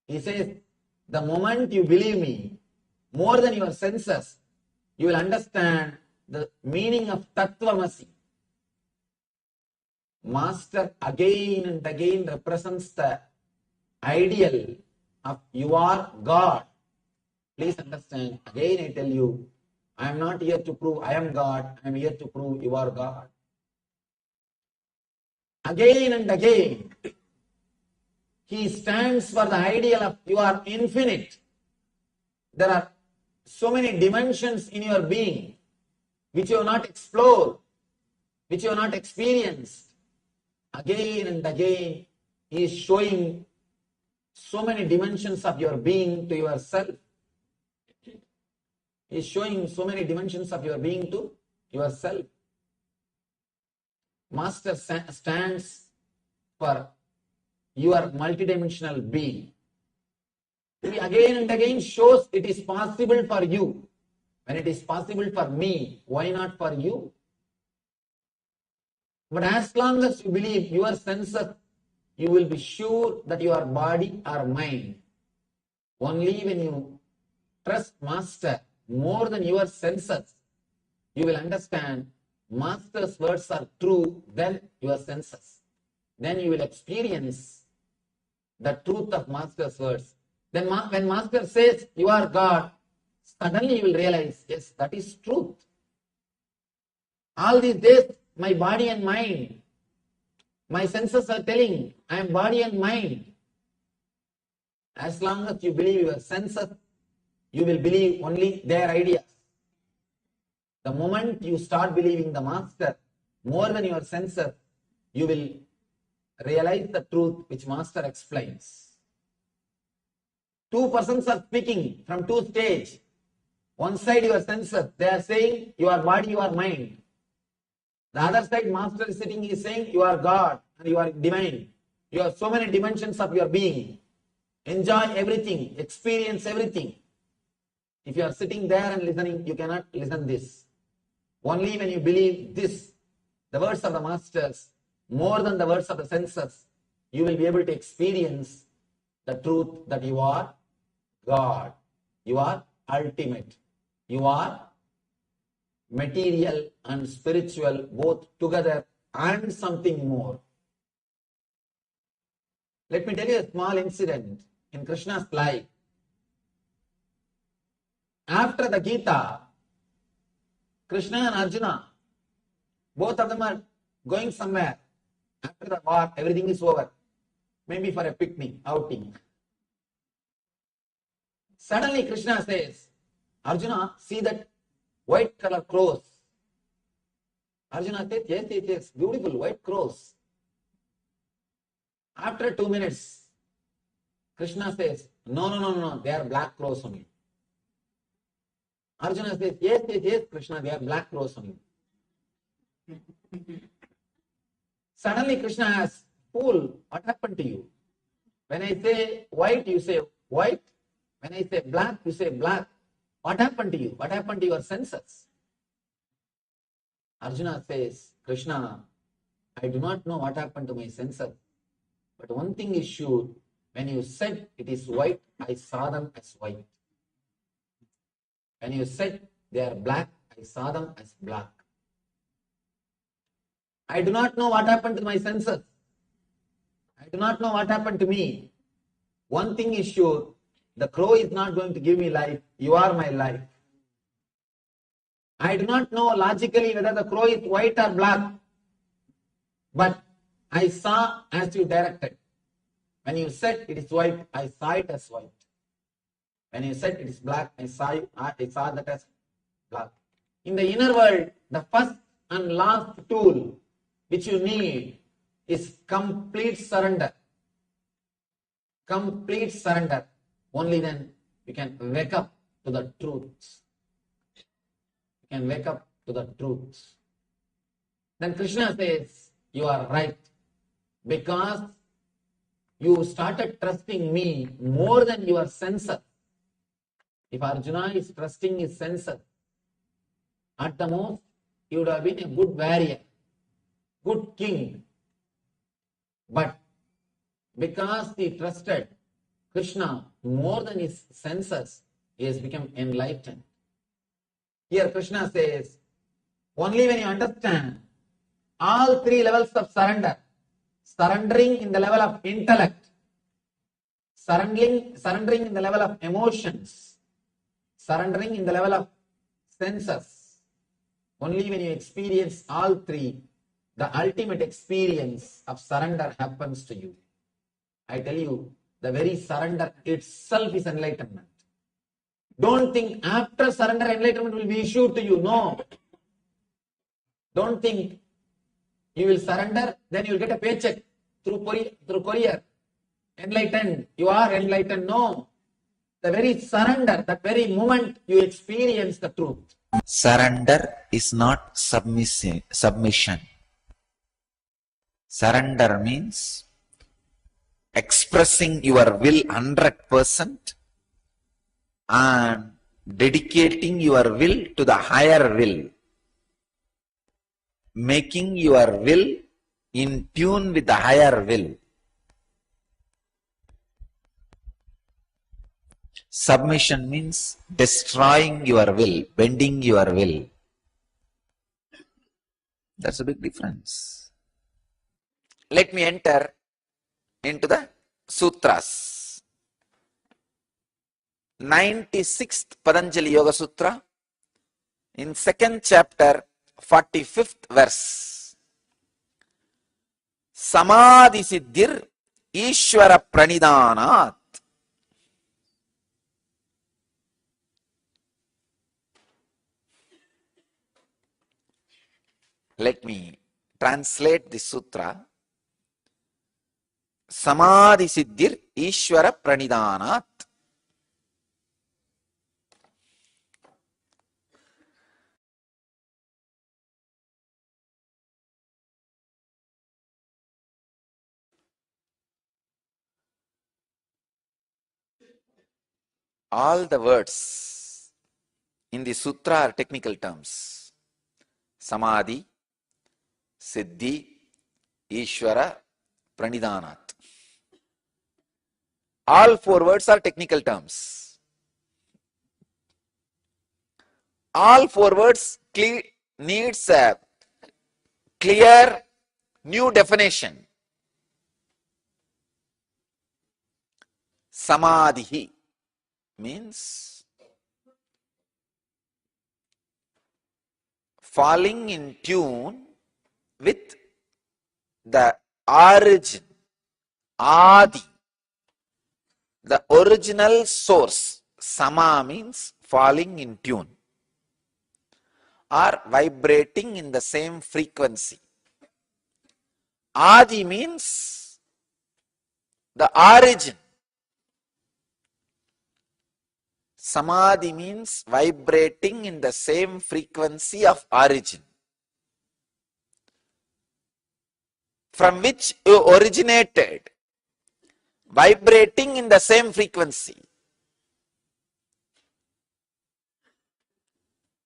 He says, the moment you believe me more than your senses, you will understand the meaning of Tattvamasi. Master again and again represents the ideal of you are God. Please understand, again I tell you, I am not here to prove I am God, I am here to prove you are God. Again and again, he stands for the ideal of you are infinite. There are so many dimensions in your being which you have not explored, which you have not experienced. Again and again, He is showing so many dimensions of your being to yourself. He is showing so many dimensions of your being to yourself. Master stands for your multidimensional being. He again and again shows it is possible for you. When it is possible for me, why not for you? But as long as you believe your senses, you will be sure that your body or mind. Only when you trust Master more than your senses, you will understand Master's words are true than your senses. Then you will experience the truth of Master's words. Then when Master says you are God, suddenly you will realize, yes, that is truth. All these days, my body and mind, my senses are telling, I am body and mind. As long as you believe your senses, you will believe only their ideas. The moment you start believing the Master more than your senses, you will realize the truth which Master explains. Two persons are speaking from two stages. One side your senses, they are saying you are body, you are mind. The other side Master is sitting, he is saying you are God and you are divine. You have so many dimensions of your being. Enjoy everything, experience everything. If you are sitting there and listening, you cannot listen this. Only when you believe this, the words of the Masters, more than the words of the senses, you will be able to experience the truth that you are God. You are ultimate. You are material and spiritual both together and something more. Let me tell you a small incident in Krishna's life. After the Gita, Krishna and Arjuna, both of them are going somewhere. After the war, everything is over. Maybe for a picnic, outing. Suddenly Krishna says, Arjuna, see that white color crows. Arjuna says, yes, beautiful white crows. After 2 minutes, Krishna says, no, they are black crows only. Arjuna says, yes, Krishna, they are black crows only. Suddenly Krishna asks, fool, what happened to you? When I say white, you say white. When I say black, you say black. What happened to you? What happened to your senses? Arjuna says, Krishna, I do not know what happened to my senses. But one thing is sure, when you said it is white, I saw them as white. When you said they are black, I saw them as black. I do not know what happened to my senses. I do not know what happened to me. One thing is sure, the crow is not going to give me life. You are my life. I do not know logically whether the crow is white or black. But I saw as you directed. When you said it is white, I saw it as white. When you said it is black, I saw that as black. In the inner world, the first and last tool which you need is complete surrender. Complete surrender. Only then you can wake up to the truth. You can wake up to the truth. Then Krishna says, you are right. Because you started trusting me more than your senses. If Arjuna is trusting his senses, at the most, he would have been a good warrior, good king. But because he trusted Krishna more than his senses, he has become enlightened. Here Krishna says, only when you understand all three levels of surrender, surrendering in the level of intellect, surrendering in the level of emotions, surrendering in the level of senses, only when you experience all three, the ultimate experience of surrender happens to you. I tell you, the very surrender itself is enlightenment. Don't think after surrender enlightenment will be issued to you. No. Don't think you will surrender, then you will get a paycheck. through courier. Enlightened, you are enlightened. No. The very surrender, that very moment you experience the truth. Surrender is not submission. Surrender means expressing your will 100% and dedicating your will to the higher will. Making your will in tune with the higher will. Submission means destroying your will, bending your will. That's a big difference. Let me enter into the sutras. 96th Patanjali Yoga Sutra, in 2nd chapter, 45th verse. Samadhi siddhir Ishvara pranidhanat. Let me translate this sutra. Samadhi siddhir Ishvara pranidhanat. All the words in the sutra are technical terms. Samadhi, Siddhi, Ishvara, Pranidhanat. All 4 words are technical terms. All 4 words needs a clear new definition. Samadhi means falling in tune with the origin, Adi, the original source. Sama means falling in tune or vibrating in the same frequency. Adi means the origin. Samadhi means vibrating in the same frequency of origin, from which you originated, vibrating in the same frequency.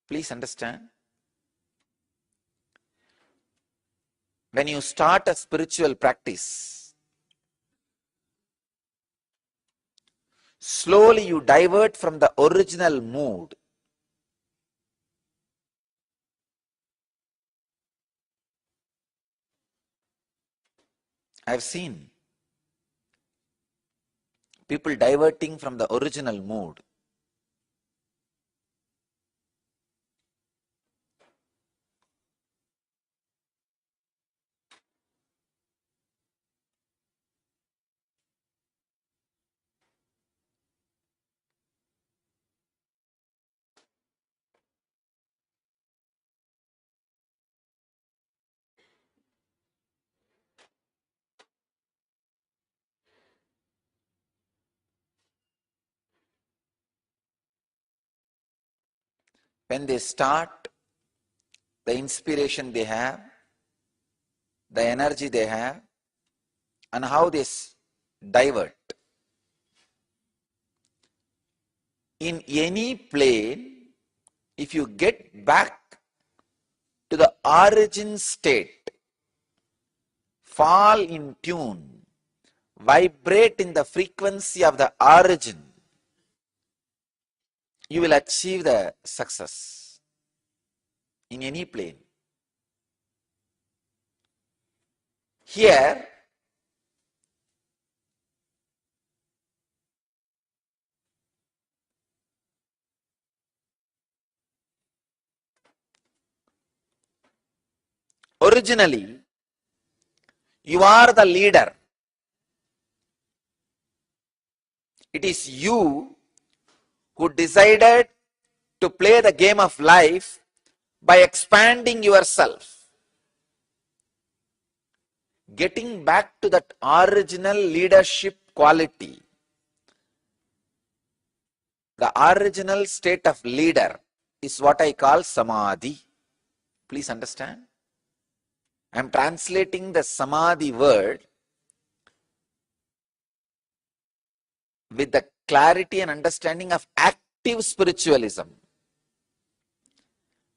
Please understand. When you start a spiritual practice, slowly you divert from the original mood. I've seen people diverting from the original mood. When they start, the inspiration they have, the energy they have, and how they divert. In any plane, if you get back to the origin state, fall in tune, vibrate in the frequency of the origin, you will achieve the success in any plane. Here, originally, you are the leader. It is you who decided to play the game of life by expanding yourself. getting back to that original leadership quality, the original state of leader is what I call samadhi. Please understand. I am translating the samadhi word with the clarity and understanding of active spiritualism.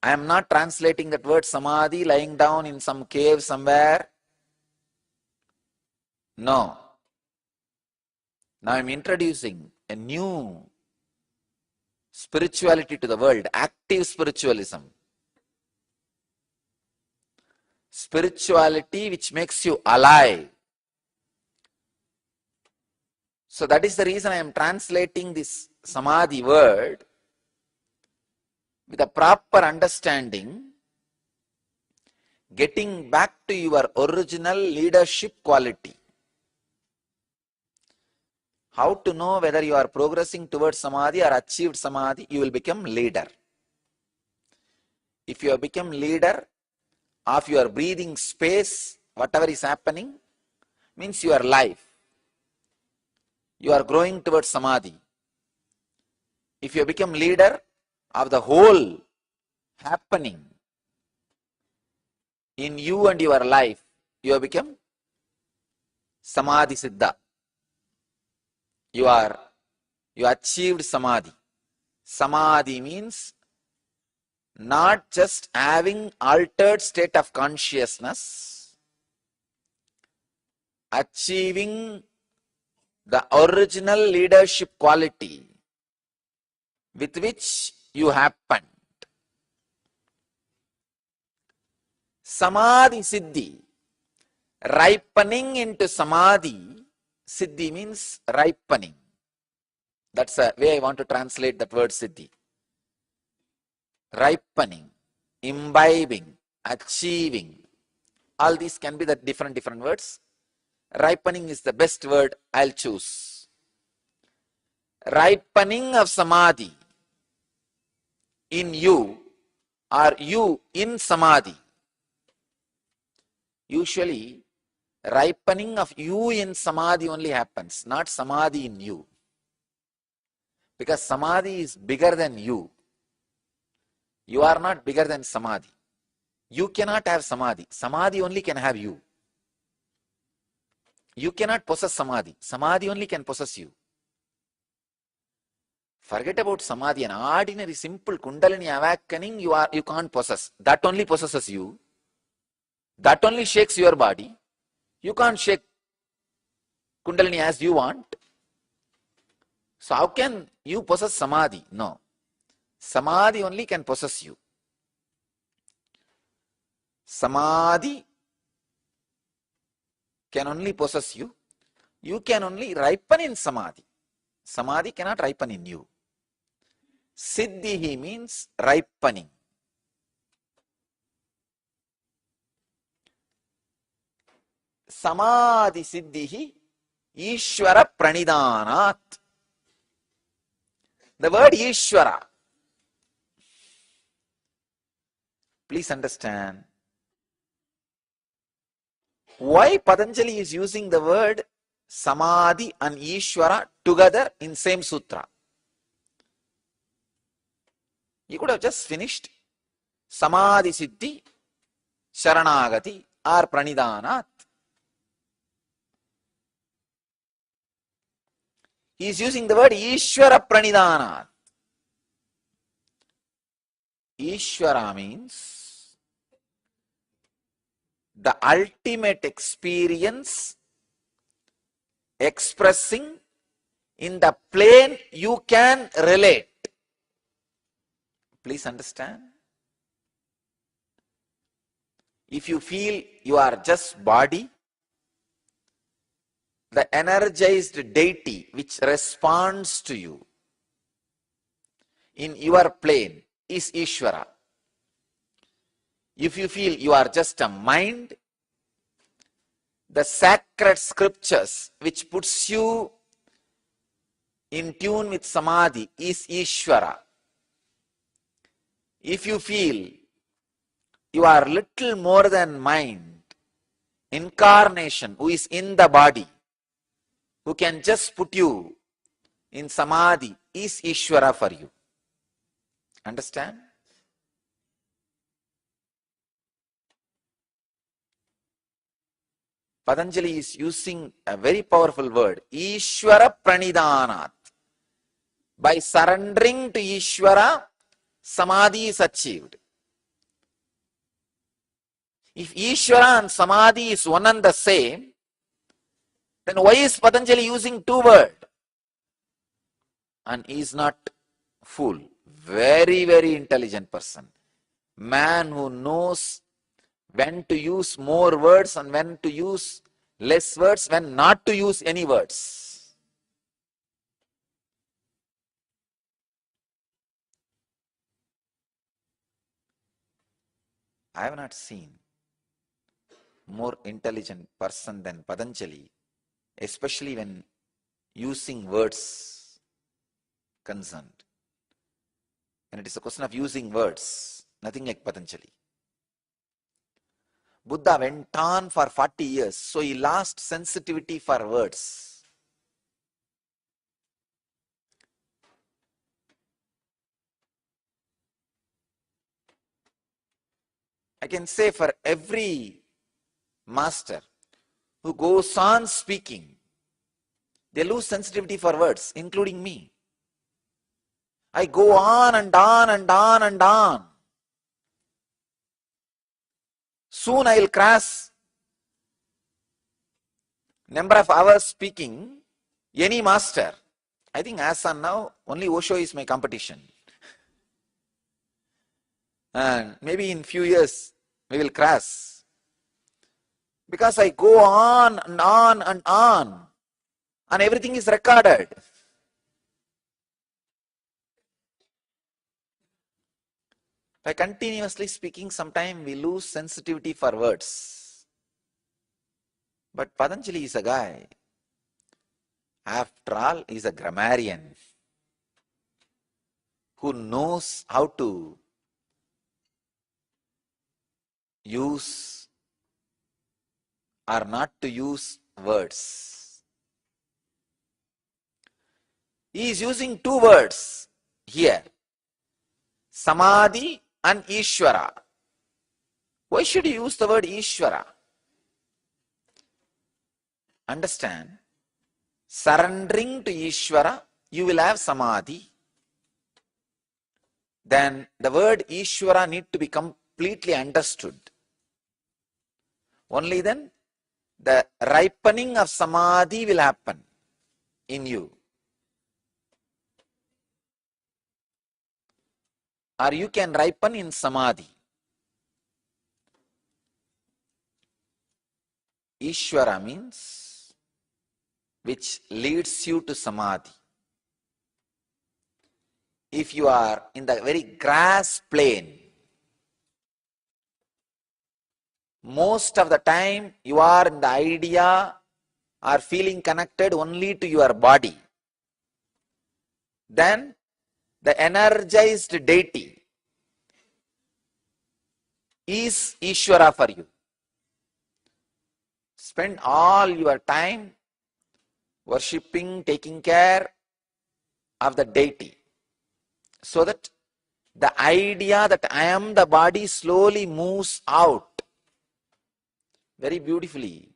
I am not translating that word samadhi lying down in some cave somewhere. No. Now I am introducing a new spirituality to the world, active spiritualism. Spirituality which makes you alive. So that is the reason I am translating this samadhi word with a proper understanding, getting back to your original leadership quality. How to know whether you are progressing towards samadhi or achieved samadhi? You will become leader. If you have become leader of your breathing space, whatever is happening, means your life. You are growing towards samadhi. If you become leader of the whole happening in you and your life, you have become samadhi siddha. You achieved samadhi. Samadhi means not just having altered state of consciousness, achieving the original leadership quality with which you happened. Samadhi siddhi, ripening into samadhi. Siddhi means ripening. That's the way I want to translate that word siddhi. Ripening, imbibing, achieving. All these can be the different words. Ripening is the best word I'll choose. Ripening of samadhi in you or you in samadhi. Usually, ripening of you in samadhi only happens, not samadhi in you. Because samadhi is bigger than you. You are not bigger than samadhi. You cannot have samadhi. Samadhi only can have you. You cannot possess samadhi. Samadhi only can possess you. Forget about samadhi. An ordinary, simple kundalini awakening you can't possess. That only possesses you. That only shakes your body. You can't shake kundalini as you want. So how can you possess samadhi? No. Samadhi only can possess you. Samadhi can only possess you. You can only ripen in samadhi. Samadhi cannot ripen in you. Siddhi means ripening. Samadhi siddhi Ishvara pranidanat. The word Ishvara, please understand why Patanjali is using the word Samadhi and Ishvara together in same sutra. You could have just finished Samadhi Siddhi, Sharanagati or Pranidanat. He is using the word Ishvara Pranidanat. Ishvara means the ultimate experience expressing in the plane you can relate. Please understand. If you feel you are just body, the energized deity which responds to you in your plane is Ishvara. If you feel you are just a mind, the sacred scriptures which puts you in tune with Samadhi is Ishvara. If you feel you are little more than mind, incarnation who is in the body, who can just put you in samadhi, is Ishvara for you. Understand? Patanjali is using a very powerful word, Ishvara Pranidhanat. By surrendering to Ishvara, samadhi is achieved. If Ishvara and samadhi is one and the same, then why is Patanjali using two words? And he is not fool. Very, very intelligent person. Man who knows when to use more words and when to use less words, when not to use any words. I have not seen more intelligent person than Patanjali, especially when using words concerned. And it is a question of using words, nothing like Patanjali. Buddha went on for 40 years, so he lost sensitivity for words. I can say for every master who goes on speaking, they lose sensitivity for words, including me. I go on and on and on and on. Soon I will cross number of hours speaking any master. I think as on now, only Osho is my competition. And maybe in few years, we will cross. Because I go on and on and on. And everything is recorded. By continuously speaking, sometimes we lose sensitivity for words. But Patanjali is a guy. After all, he is a grammarian who knows how to use or not to use words. He is using two words here, Samadhi and Ishvara. Why should you use the word Ishvara? Understand, surrendering to Ishvara, you will have Samadhi. Then the word Ishvara need to be completely understood. Only then the ripening of Samadhi will happen in you. Or you can ripen in Samadhi. Ishvara means which leads you to Samadhi. If you are in the very grass plain, most of the time you are in the idea or feeling connected only to your body. Then the energized deity is Ishvara for you. Spend all your time worshipping, taking care of the deity, so that the idea that I am the body slowly moves out. Very beautifully,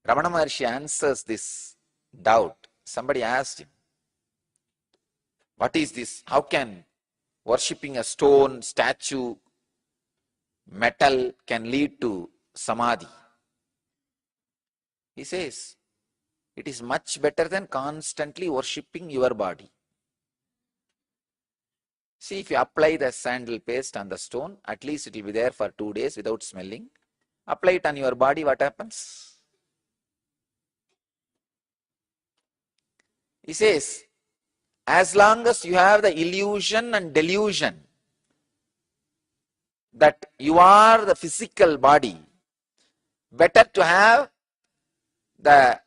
Ramana Maharshi answers this doubt. Somebody asked him, what is this? How can worshipping a stone, statue, metal can lead to Samadhi? He says, it is much better than constantly worshipping your body. See, if you apply the sandal paste on the stone, at least it will be there for 2 days without smelling. Apply it on your body, what happens? He says, as long as you have the illusion and delusion that you are the physical body, better to have the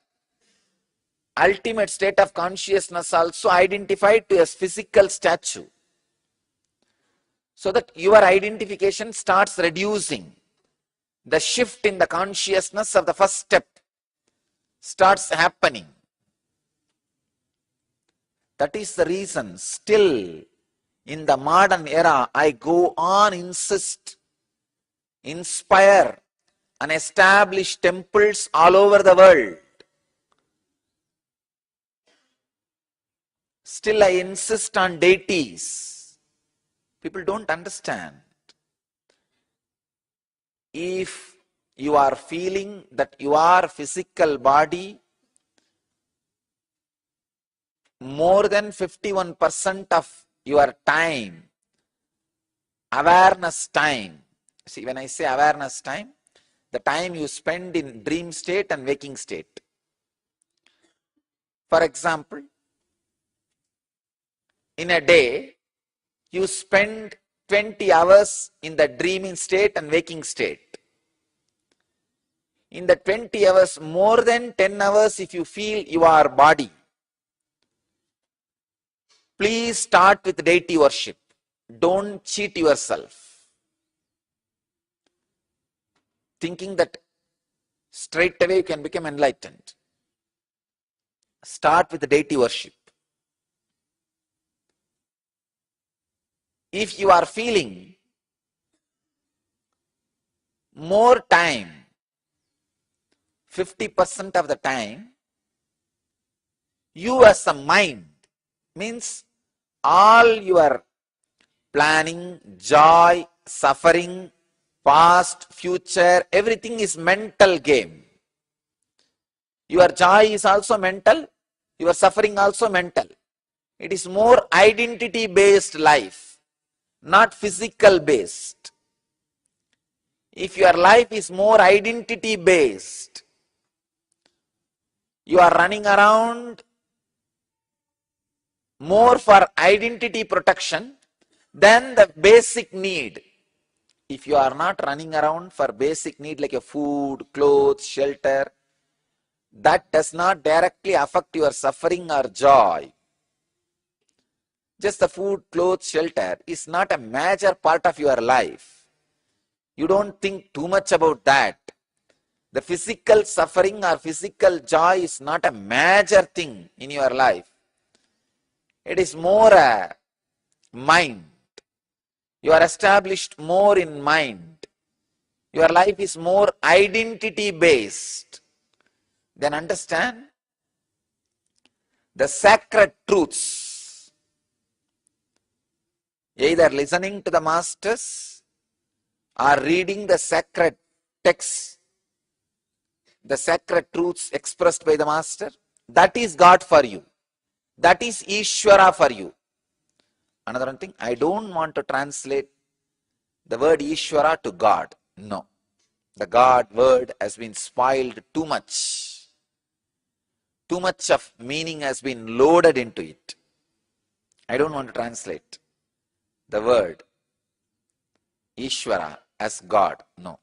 ultimate state of consciousness also identified to a physical statue, so that your identification starts reducing. the shift in the consciousness of the first step starts happening. That is the reason still in the modern era I go on insist, inspire and establish temples all over the world. Still I insist on deities. People don't understand. If you are feeling that your physical body, more than 51% of your time, awareness time, see when I say awareness time, the time you spend in dream state and waking state. For example, in a day, you spend 20 hours in the dreaming state and waking state. In the 20 hours, more than 10 hours if you feel your body, please start with deity worship. Don't cheat yourself, thinking that straight away you can become enlightened. Start with deity worship. If you are feeling more time, 50% of the time, you as a mind, means all your planning, joy, suffering, past, future, everything is mental game. Your joy is also mental, your suffering also mental. It is more identity based life, not physical based. If your life is more identity based, you are running around more for identity protection than the basic need. If you are not running around for basic need like a food, clothes, shelter, that does not directly affect your suffering or joy. Just the food, clothes, shelter is not a major part of your life. You don't think too much about that. The physical suffering or physical joy is not a major thing in your life. It is more a mind. You are established more in mind. Your life is more identity based. Then understand the sacred truths. Either listening to the masters or reading the sacred texts, the sacred truths expressed by the master, that is God for you. That is Ishvara for you. Another one thing, I don't want to translate the word Ishvara to God. No. The God word has been spoiled too much. Too much of meaning has been loaded into it. I don't want to translate the word Ishvara as God. No.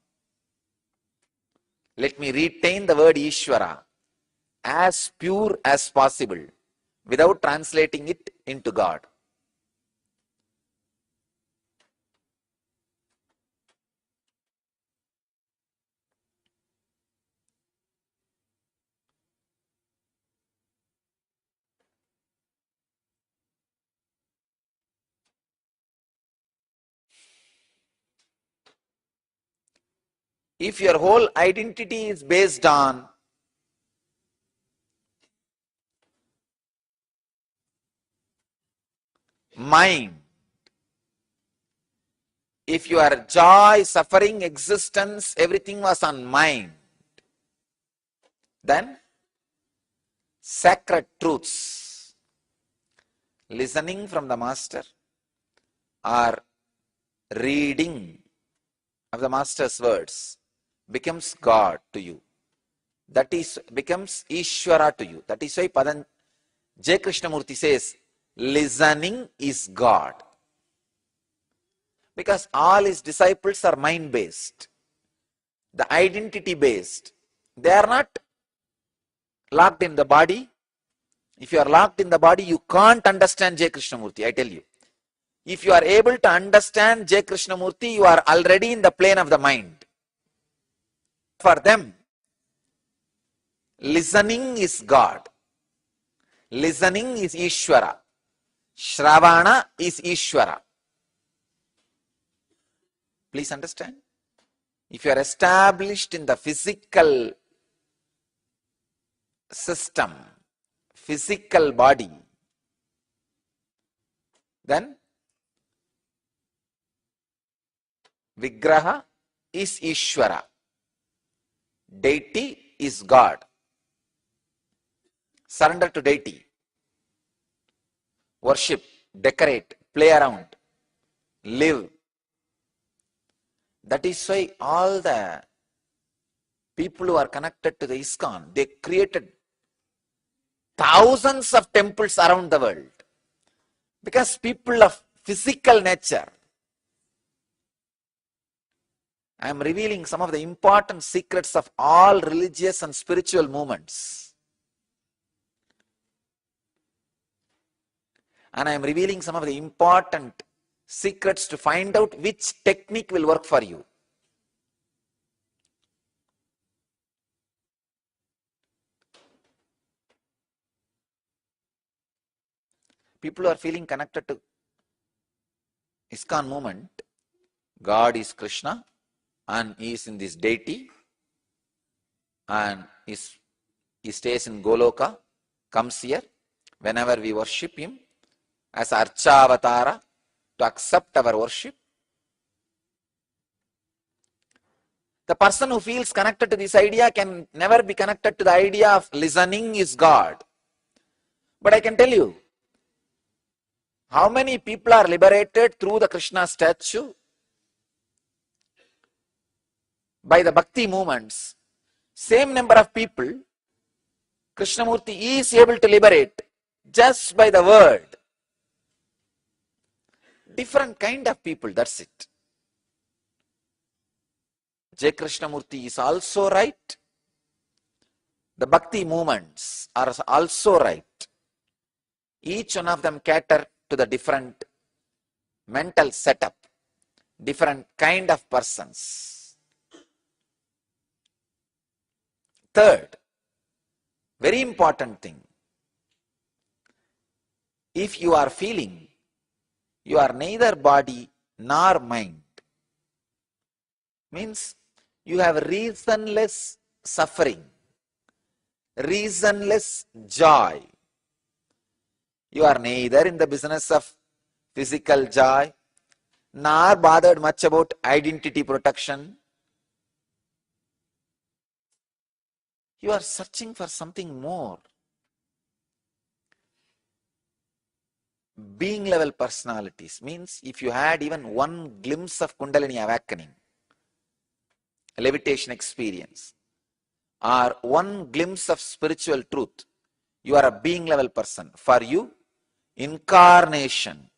Let me retain the word Ishvara as pure as possible without translating it into God. If your whole identity is based on mind, if your joy, suffering, existence, everything was on mind, then sacred truths, listening from the master or reading of the master's words becomes God to you. That is, becomes Ishvara to you. That is why J. Krishnamurti says, listening is God. Because all his disciples are mind-based, the identity-based. They are not locked in the body. If you are locked in the body, you can't understand J. Krishnamurti, I tell you. If you are able to understand J. Krishnamurti, you are already in the plane of the mind. for them, listening is God. Listening is Ishvara. Shravana is Ishvara. Please understand. If you are established in the physical system, physical body, then Vigraha is Ishvara. Deity is God. Surrender to deity. Worship, decorate, play around, live. That is why all the people who are connected to the ISKCON, they created thousands of temples around the world. Because people of physical nature. I am revealing some of the important secrets of all religious and spiritual movements. And I am revealing some of the important secrets to find out which technique will work for you. People who are feeling connected to ISKCON movement, God is Krishna and he is in this deity and he stays in Goloka, comes here whenever we worship him as Archa Avatara to accept our worship. The person who feels connected to this idea can never be connected to the idea of listening is God. But I can tell you, how many people are liberated through the Krishna statue? By the Bhakti movements, same number of people, Krishnamurti is able to liberate just by the word. Different kind of people, that's it. J. Krishnamurti is also right. The Bhakti movements are also right. Each one of them cater to the different mental setup, different kind of persons. Third, very important thing, if you are feeling you are neither body nor mind, means you have reasonless suffering, reasonless joy. You are neither in the business of physical joy, nor bothered much about identity protection. You are searching for something more. Being level personalities means if you had even one glimpse of Kundalini awakening, levitation experience, or one glimpse of spiritual truth, you are a being level person. For you, incarnation,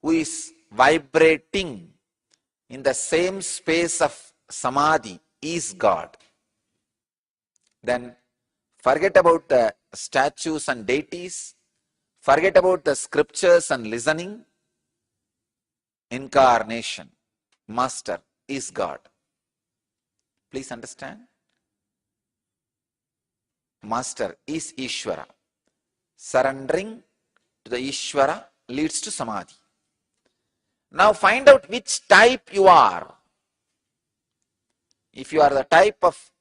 who is vibrating in the same space of samadhi, is God. Then forget about the statues and deities, forget about the scriptures and listening. Incarnation, master, is God. Please understand. Master is Ishvara. Surrendering to the Ishvara leads to Samadhi. Now find out which type you are. If you are the type of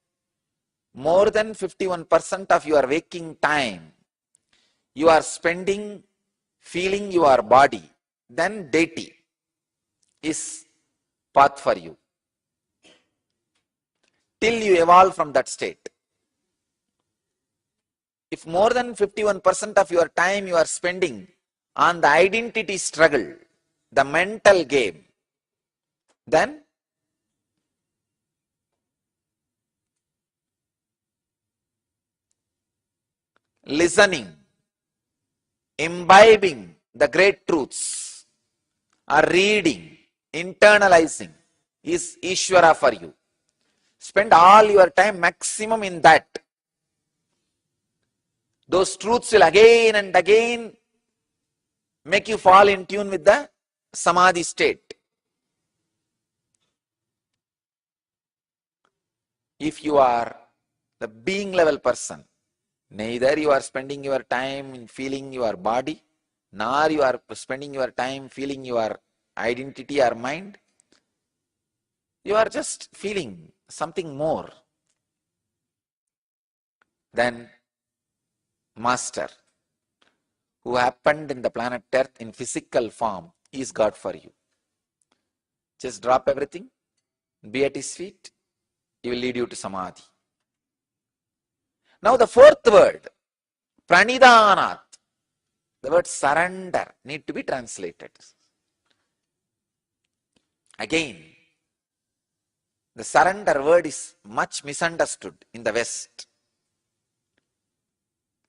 more than 51% of your waking time, you are spending feeling your body, then deity is path for you. Till you evolve from that state. If more than 51% of your time you are spending on the identity struggle, the mental game, then listening, imbibing the great truths, or reading, internalizing is Ishvara for you. Spend all your time maximum in that. Those truths will again and again make you fall in tune with the Samadhi state. if you are the being level person, neither you are spending your time in feeling your body, nor you are spending your time feeling your identity or mind. You are just feeling something more than Master, who happened in the planet Earth in physical form, is God for you. Just drop everything, be at His feet, He will lead you to Samadhi. Now the fourth word, Pranidhanat, the word surrender, need to be translated. Again, the surrender word is much misunderstood in the West.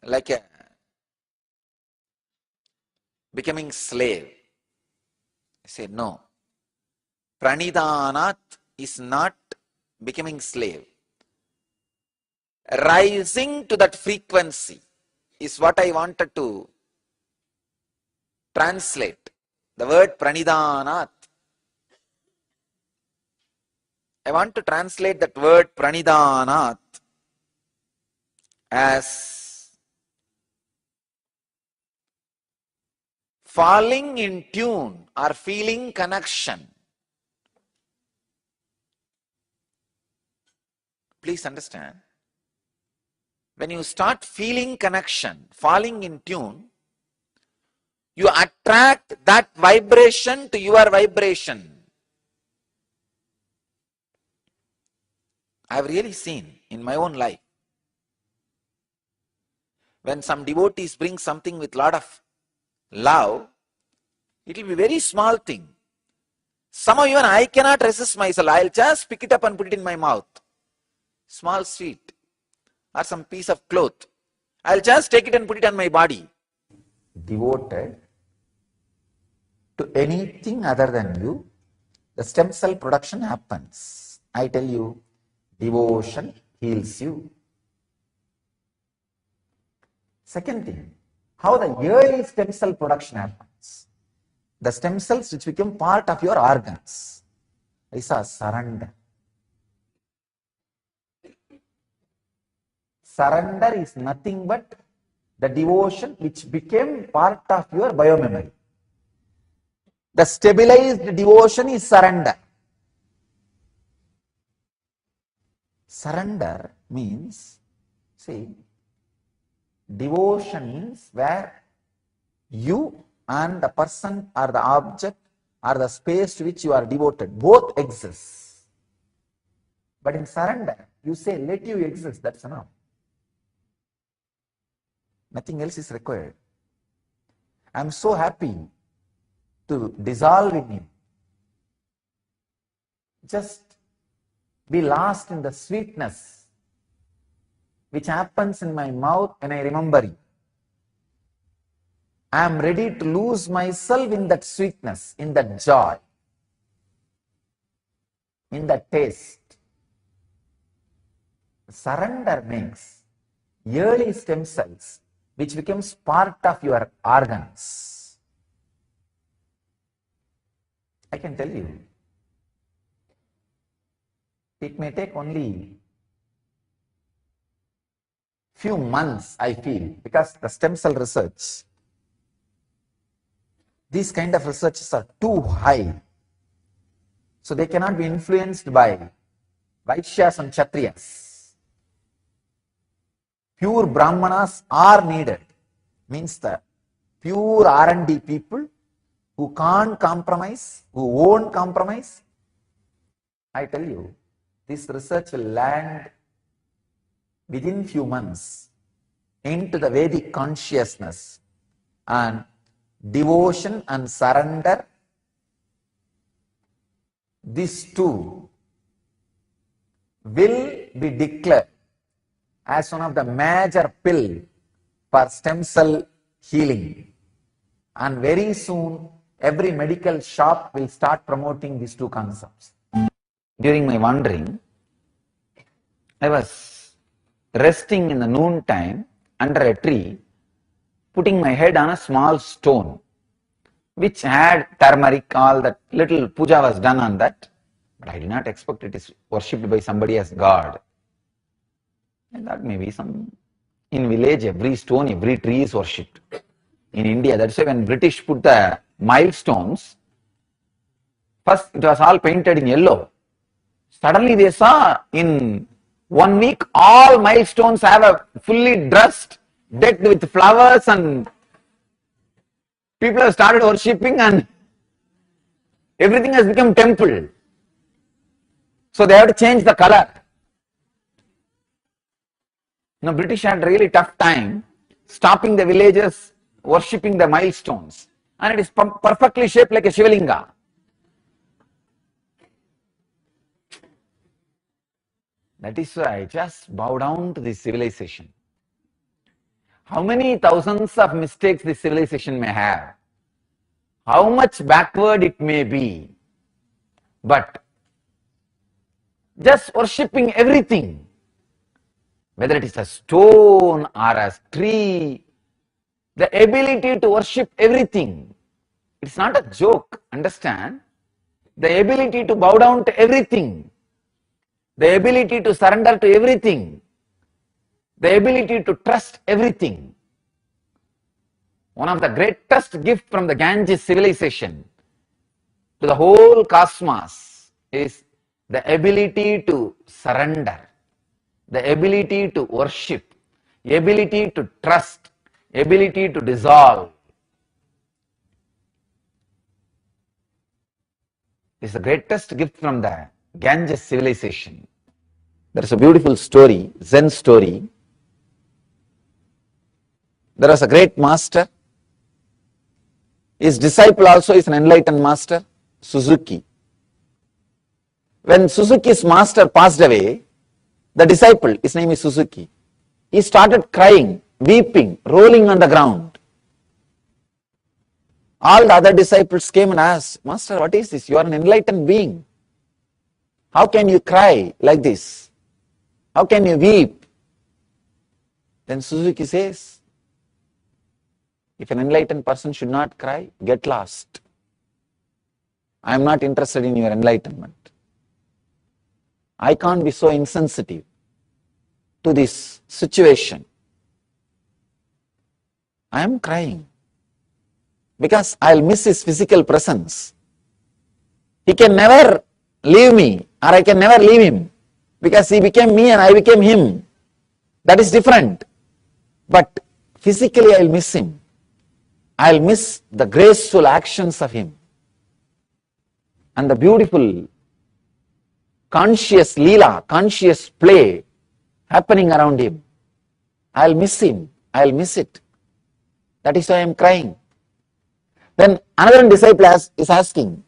Like a becoming slave. I say no. Pranidhanat is not becoming slave. Rising to that frequency is what I wanted to translate. The word Pranidhanat. I want to translate that word Pranidhanat as falling in tune or feeling connection. Please understand. When you start feeling connection, falling in tune, you attract that vibration to your vibration. I have really seen in my own life, when some devotees bring something with lot of love, it will be very small thing. Somehow even I cannot resist myself. I will just pick it up and put it in my mouth. Small sweet or some piece of cloth. I will just take it and put it on my body. Devoted to anything other than you, the stem cell production happens. I tell you, devotion heals you. Second thing, how the early stem cell production happens. The stem cells which become part of your organs. Is a surrender. Surrender is nothing but the devotion which became part of your biomemory. The stabilized devotion is surrender. Surrender means, see, devotion means where you and the person or the object or the space to which you are devoted, both exist. But in surrender, you say, let you exist, that's enough. Nothing else is required. I am so happy to dissolve in you. Just be lost in the sweetness which happens in my mouth when I remember you. I am ready to lose myself in that sweetness, in that joy, in that taste. Surrender makes early stem cells which becomes part of your organs. I can tell you, it may take only few months, I feel, because the stem cell research, these kind of researches are too high. So they cannot be influenced by Vaishyas and Kshatriyas. Pure Brahmanas are needed. Means the pure R&D people who can't compromise, who won't compromise. I tell you, this research will land within few months into the Vedic consciousness, and devotion and surrender, these two will be declared as one of the major pill for stem cell healing. And very soon, every medical shop will start promoting these two concepts. During my wandering, I was resting in the noon time under a tree, putting my head on a small stone, which had turmeric, all that little puja was done on that. But I did not expect it is worshipped by somebody as God. And that may be some, in village, every stone, every tree is worshipped. In India, that's why when British put the milestones, first it was all painted in yellow. Suddenly they saw in 1 week all milestones have a fully dressed, decked with flowers, and people have started worshipping and everything has become temple. So they have to change the color. Now British had really tough time stopping the villagers worshipping the milestones, and it is perfectly shaped like a Shivalinga. That is why just bow down to this civilization. How many thousands of mistakes this civilization may have, how much backward it may be, but just worshipping everything, whether it is a stone or a tree, the ability to worship everything, it's not a joke, understand? The ability to bow down to everything, the ability to surrender to everything, the ability to trust everything. One of the greatest gifts from the Ganges civilization to the whole cosmos is the ability to surrender, the ability to worship, the ability to trust, ability to dissolve. This is the greatest gift from the Ganges civilization. There is a beautiful story, Zen story. There was a great master. His disciple also is an enlightened master, Suzuki. When Suzuki's master passed away, the disciple, his name is Suzuki, he started crying, weeping, rolling on the ground. All the other disciples came and asked, Master, what is this? You are an enlightened being. How can you cry like this? How can you weep? Then Suzuki says, if an enlightened person should not cry, get lost. I am not interested in your enlightenment. I can't be so insensitive to this situation. I am crying because I'll miss his physical presence. He can never leave me, or I can never leave him, because he became me and I became him. That is different. But physically I'll miss him. I'll miss the graceful actions of him and the beautiful conscious leela, conscious play happening around him. I'll miss him. I'll miss it. That is why I'm crying. Then another disciple is asking,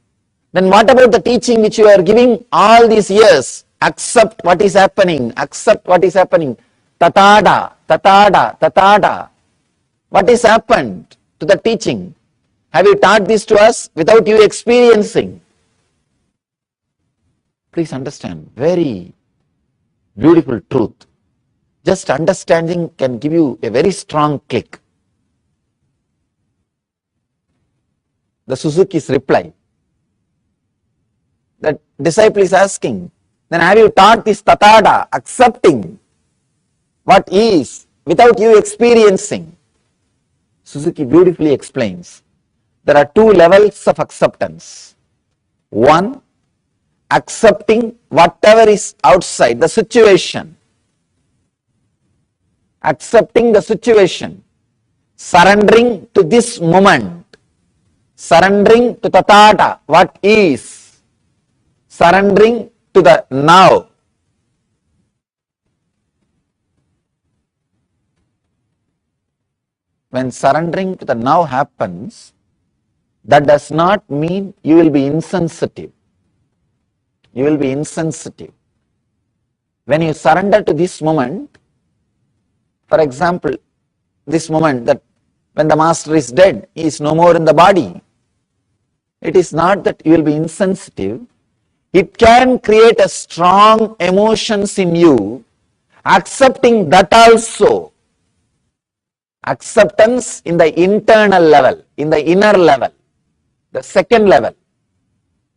then what about the teaching which you are giving all these years? Accept what is happening. Accept what is happening. Tatada, tatada, tatada. What has happened to the teaching? Have you taught this to us without you experiencing? Please understand, very beautiful truth. Just understanding can give you a very strong click. The Suzuki's reply. The disciple is asking, then have you taught this tatada, accepting what is without you experiencing? Suzuki beautifully explains, there are two levels of acceptance. One, accepting whatever is outside, the situation. Accepting the situation. Surrendering to this moment. Surrendering to tathata, what is. Surrendering to the now. When surrendering to the now happens, that does not mean you will be insensitive. You will be insensitive. When you surrender to this moment, for example, this moment that when the master is dead, he is no more in the body. It is not that you will be insensitive. It can create a strong emotions in you, accepting that also. Acceptance in the internal level, in the inner level, the second level.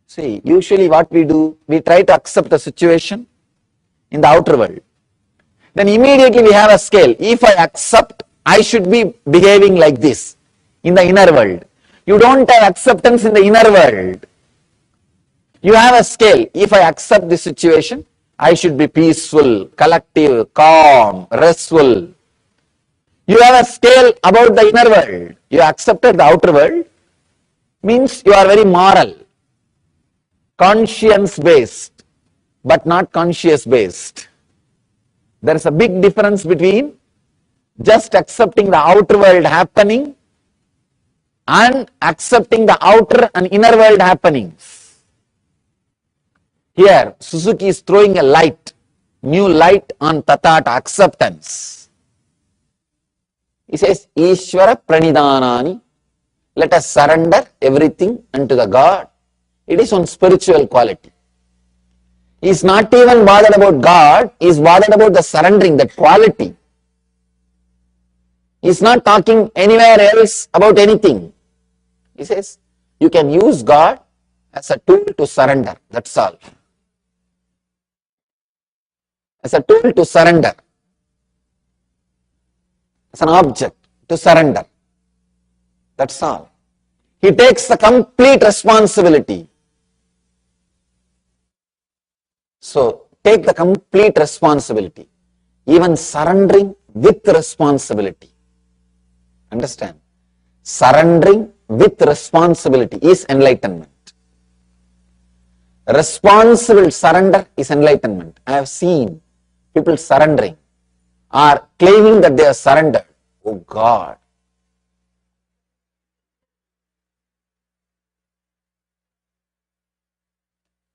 See, usually what we do, we try to accept the situation in the outer world. then immediately we have a scale. If I accept, I should be behaving like this in the inner world. You don't have acceptance in the inner world. You have a scale. If I accept the situation, I should be peaceful, collective, calm, restful. You have a scale about the inner world. You accepted the outer world, means you are very moral, conscience based, but not conscious based. There is a big difference between just accepting the outer world happening and accepting the outer and inner world happenings. Here, Suzuki is throwing a light, new light on Tathata, acceptance. He says, Ishvara Pranidhanani, let us surrender everything unto the God. It is one spiritual quality. He is not even bothered about God, he is bothered about the surrendering, that quality. He is not talking anywhere else about anything. He says, you can use God as a tool to surrender, that's all. As a tool to surrender. As an object to surrender. That's all. He takes the complete responsibility. So, take the complete responsibility. Even surrendering with responsibility. Understand? Surrendering with responsibility is enlightenment. Responsible surrender is enlightenment. I have seen people surrendering or claiming that they are surrendered. Oh God.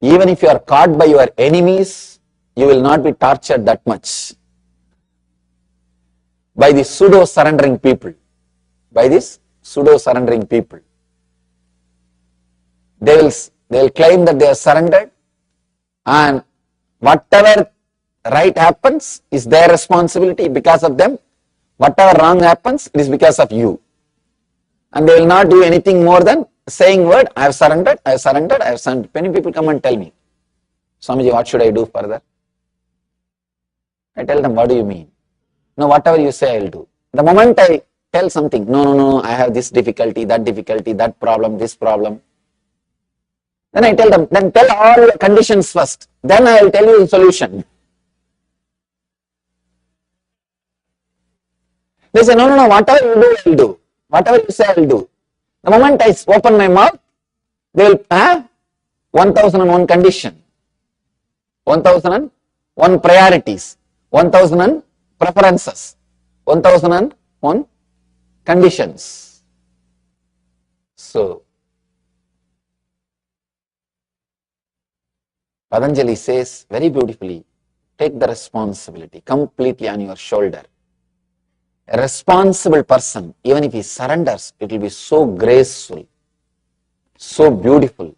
Even if you are caught by your enemies, you will not be tortured that much. By the pseudo-surrendering people. By this pseudo-surrendering people. They will claim that they are surrendered, and whatever right happens is their responsibility because of them. Whatever wrong happens, it is because of you. And they will not do anything more than saying word, I have surrendered, I have surrendered, I have surrendered. Many people come and tell me, Swamiji, what should I do further? I tell them, what do you mean? No, whatever you say, I will do. The moment I tell something, no, I have this difficulty, that problem, this problem. Then I tell them, then tell all the conditions first. Then I will tell you the solution. They say, no, whatever you do, I will do. Whatever you say, I will do. The moment I open my mouth, they will have 1001 condition, 1001 priorities, 1000 preferences, 1001 conditions. So, Patanjali says very beautifully, take the responsibility completely on your shoulder. A responsible person, even if he surrenders, it will be so graceful, so beautiful,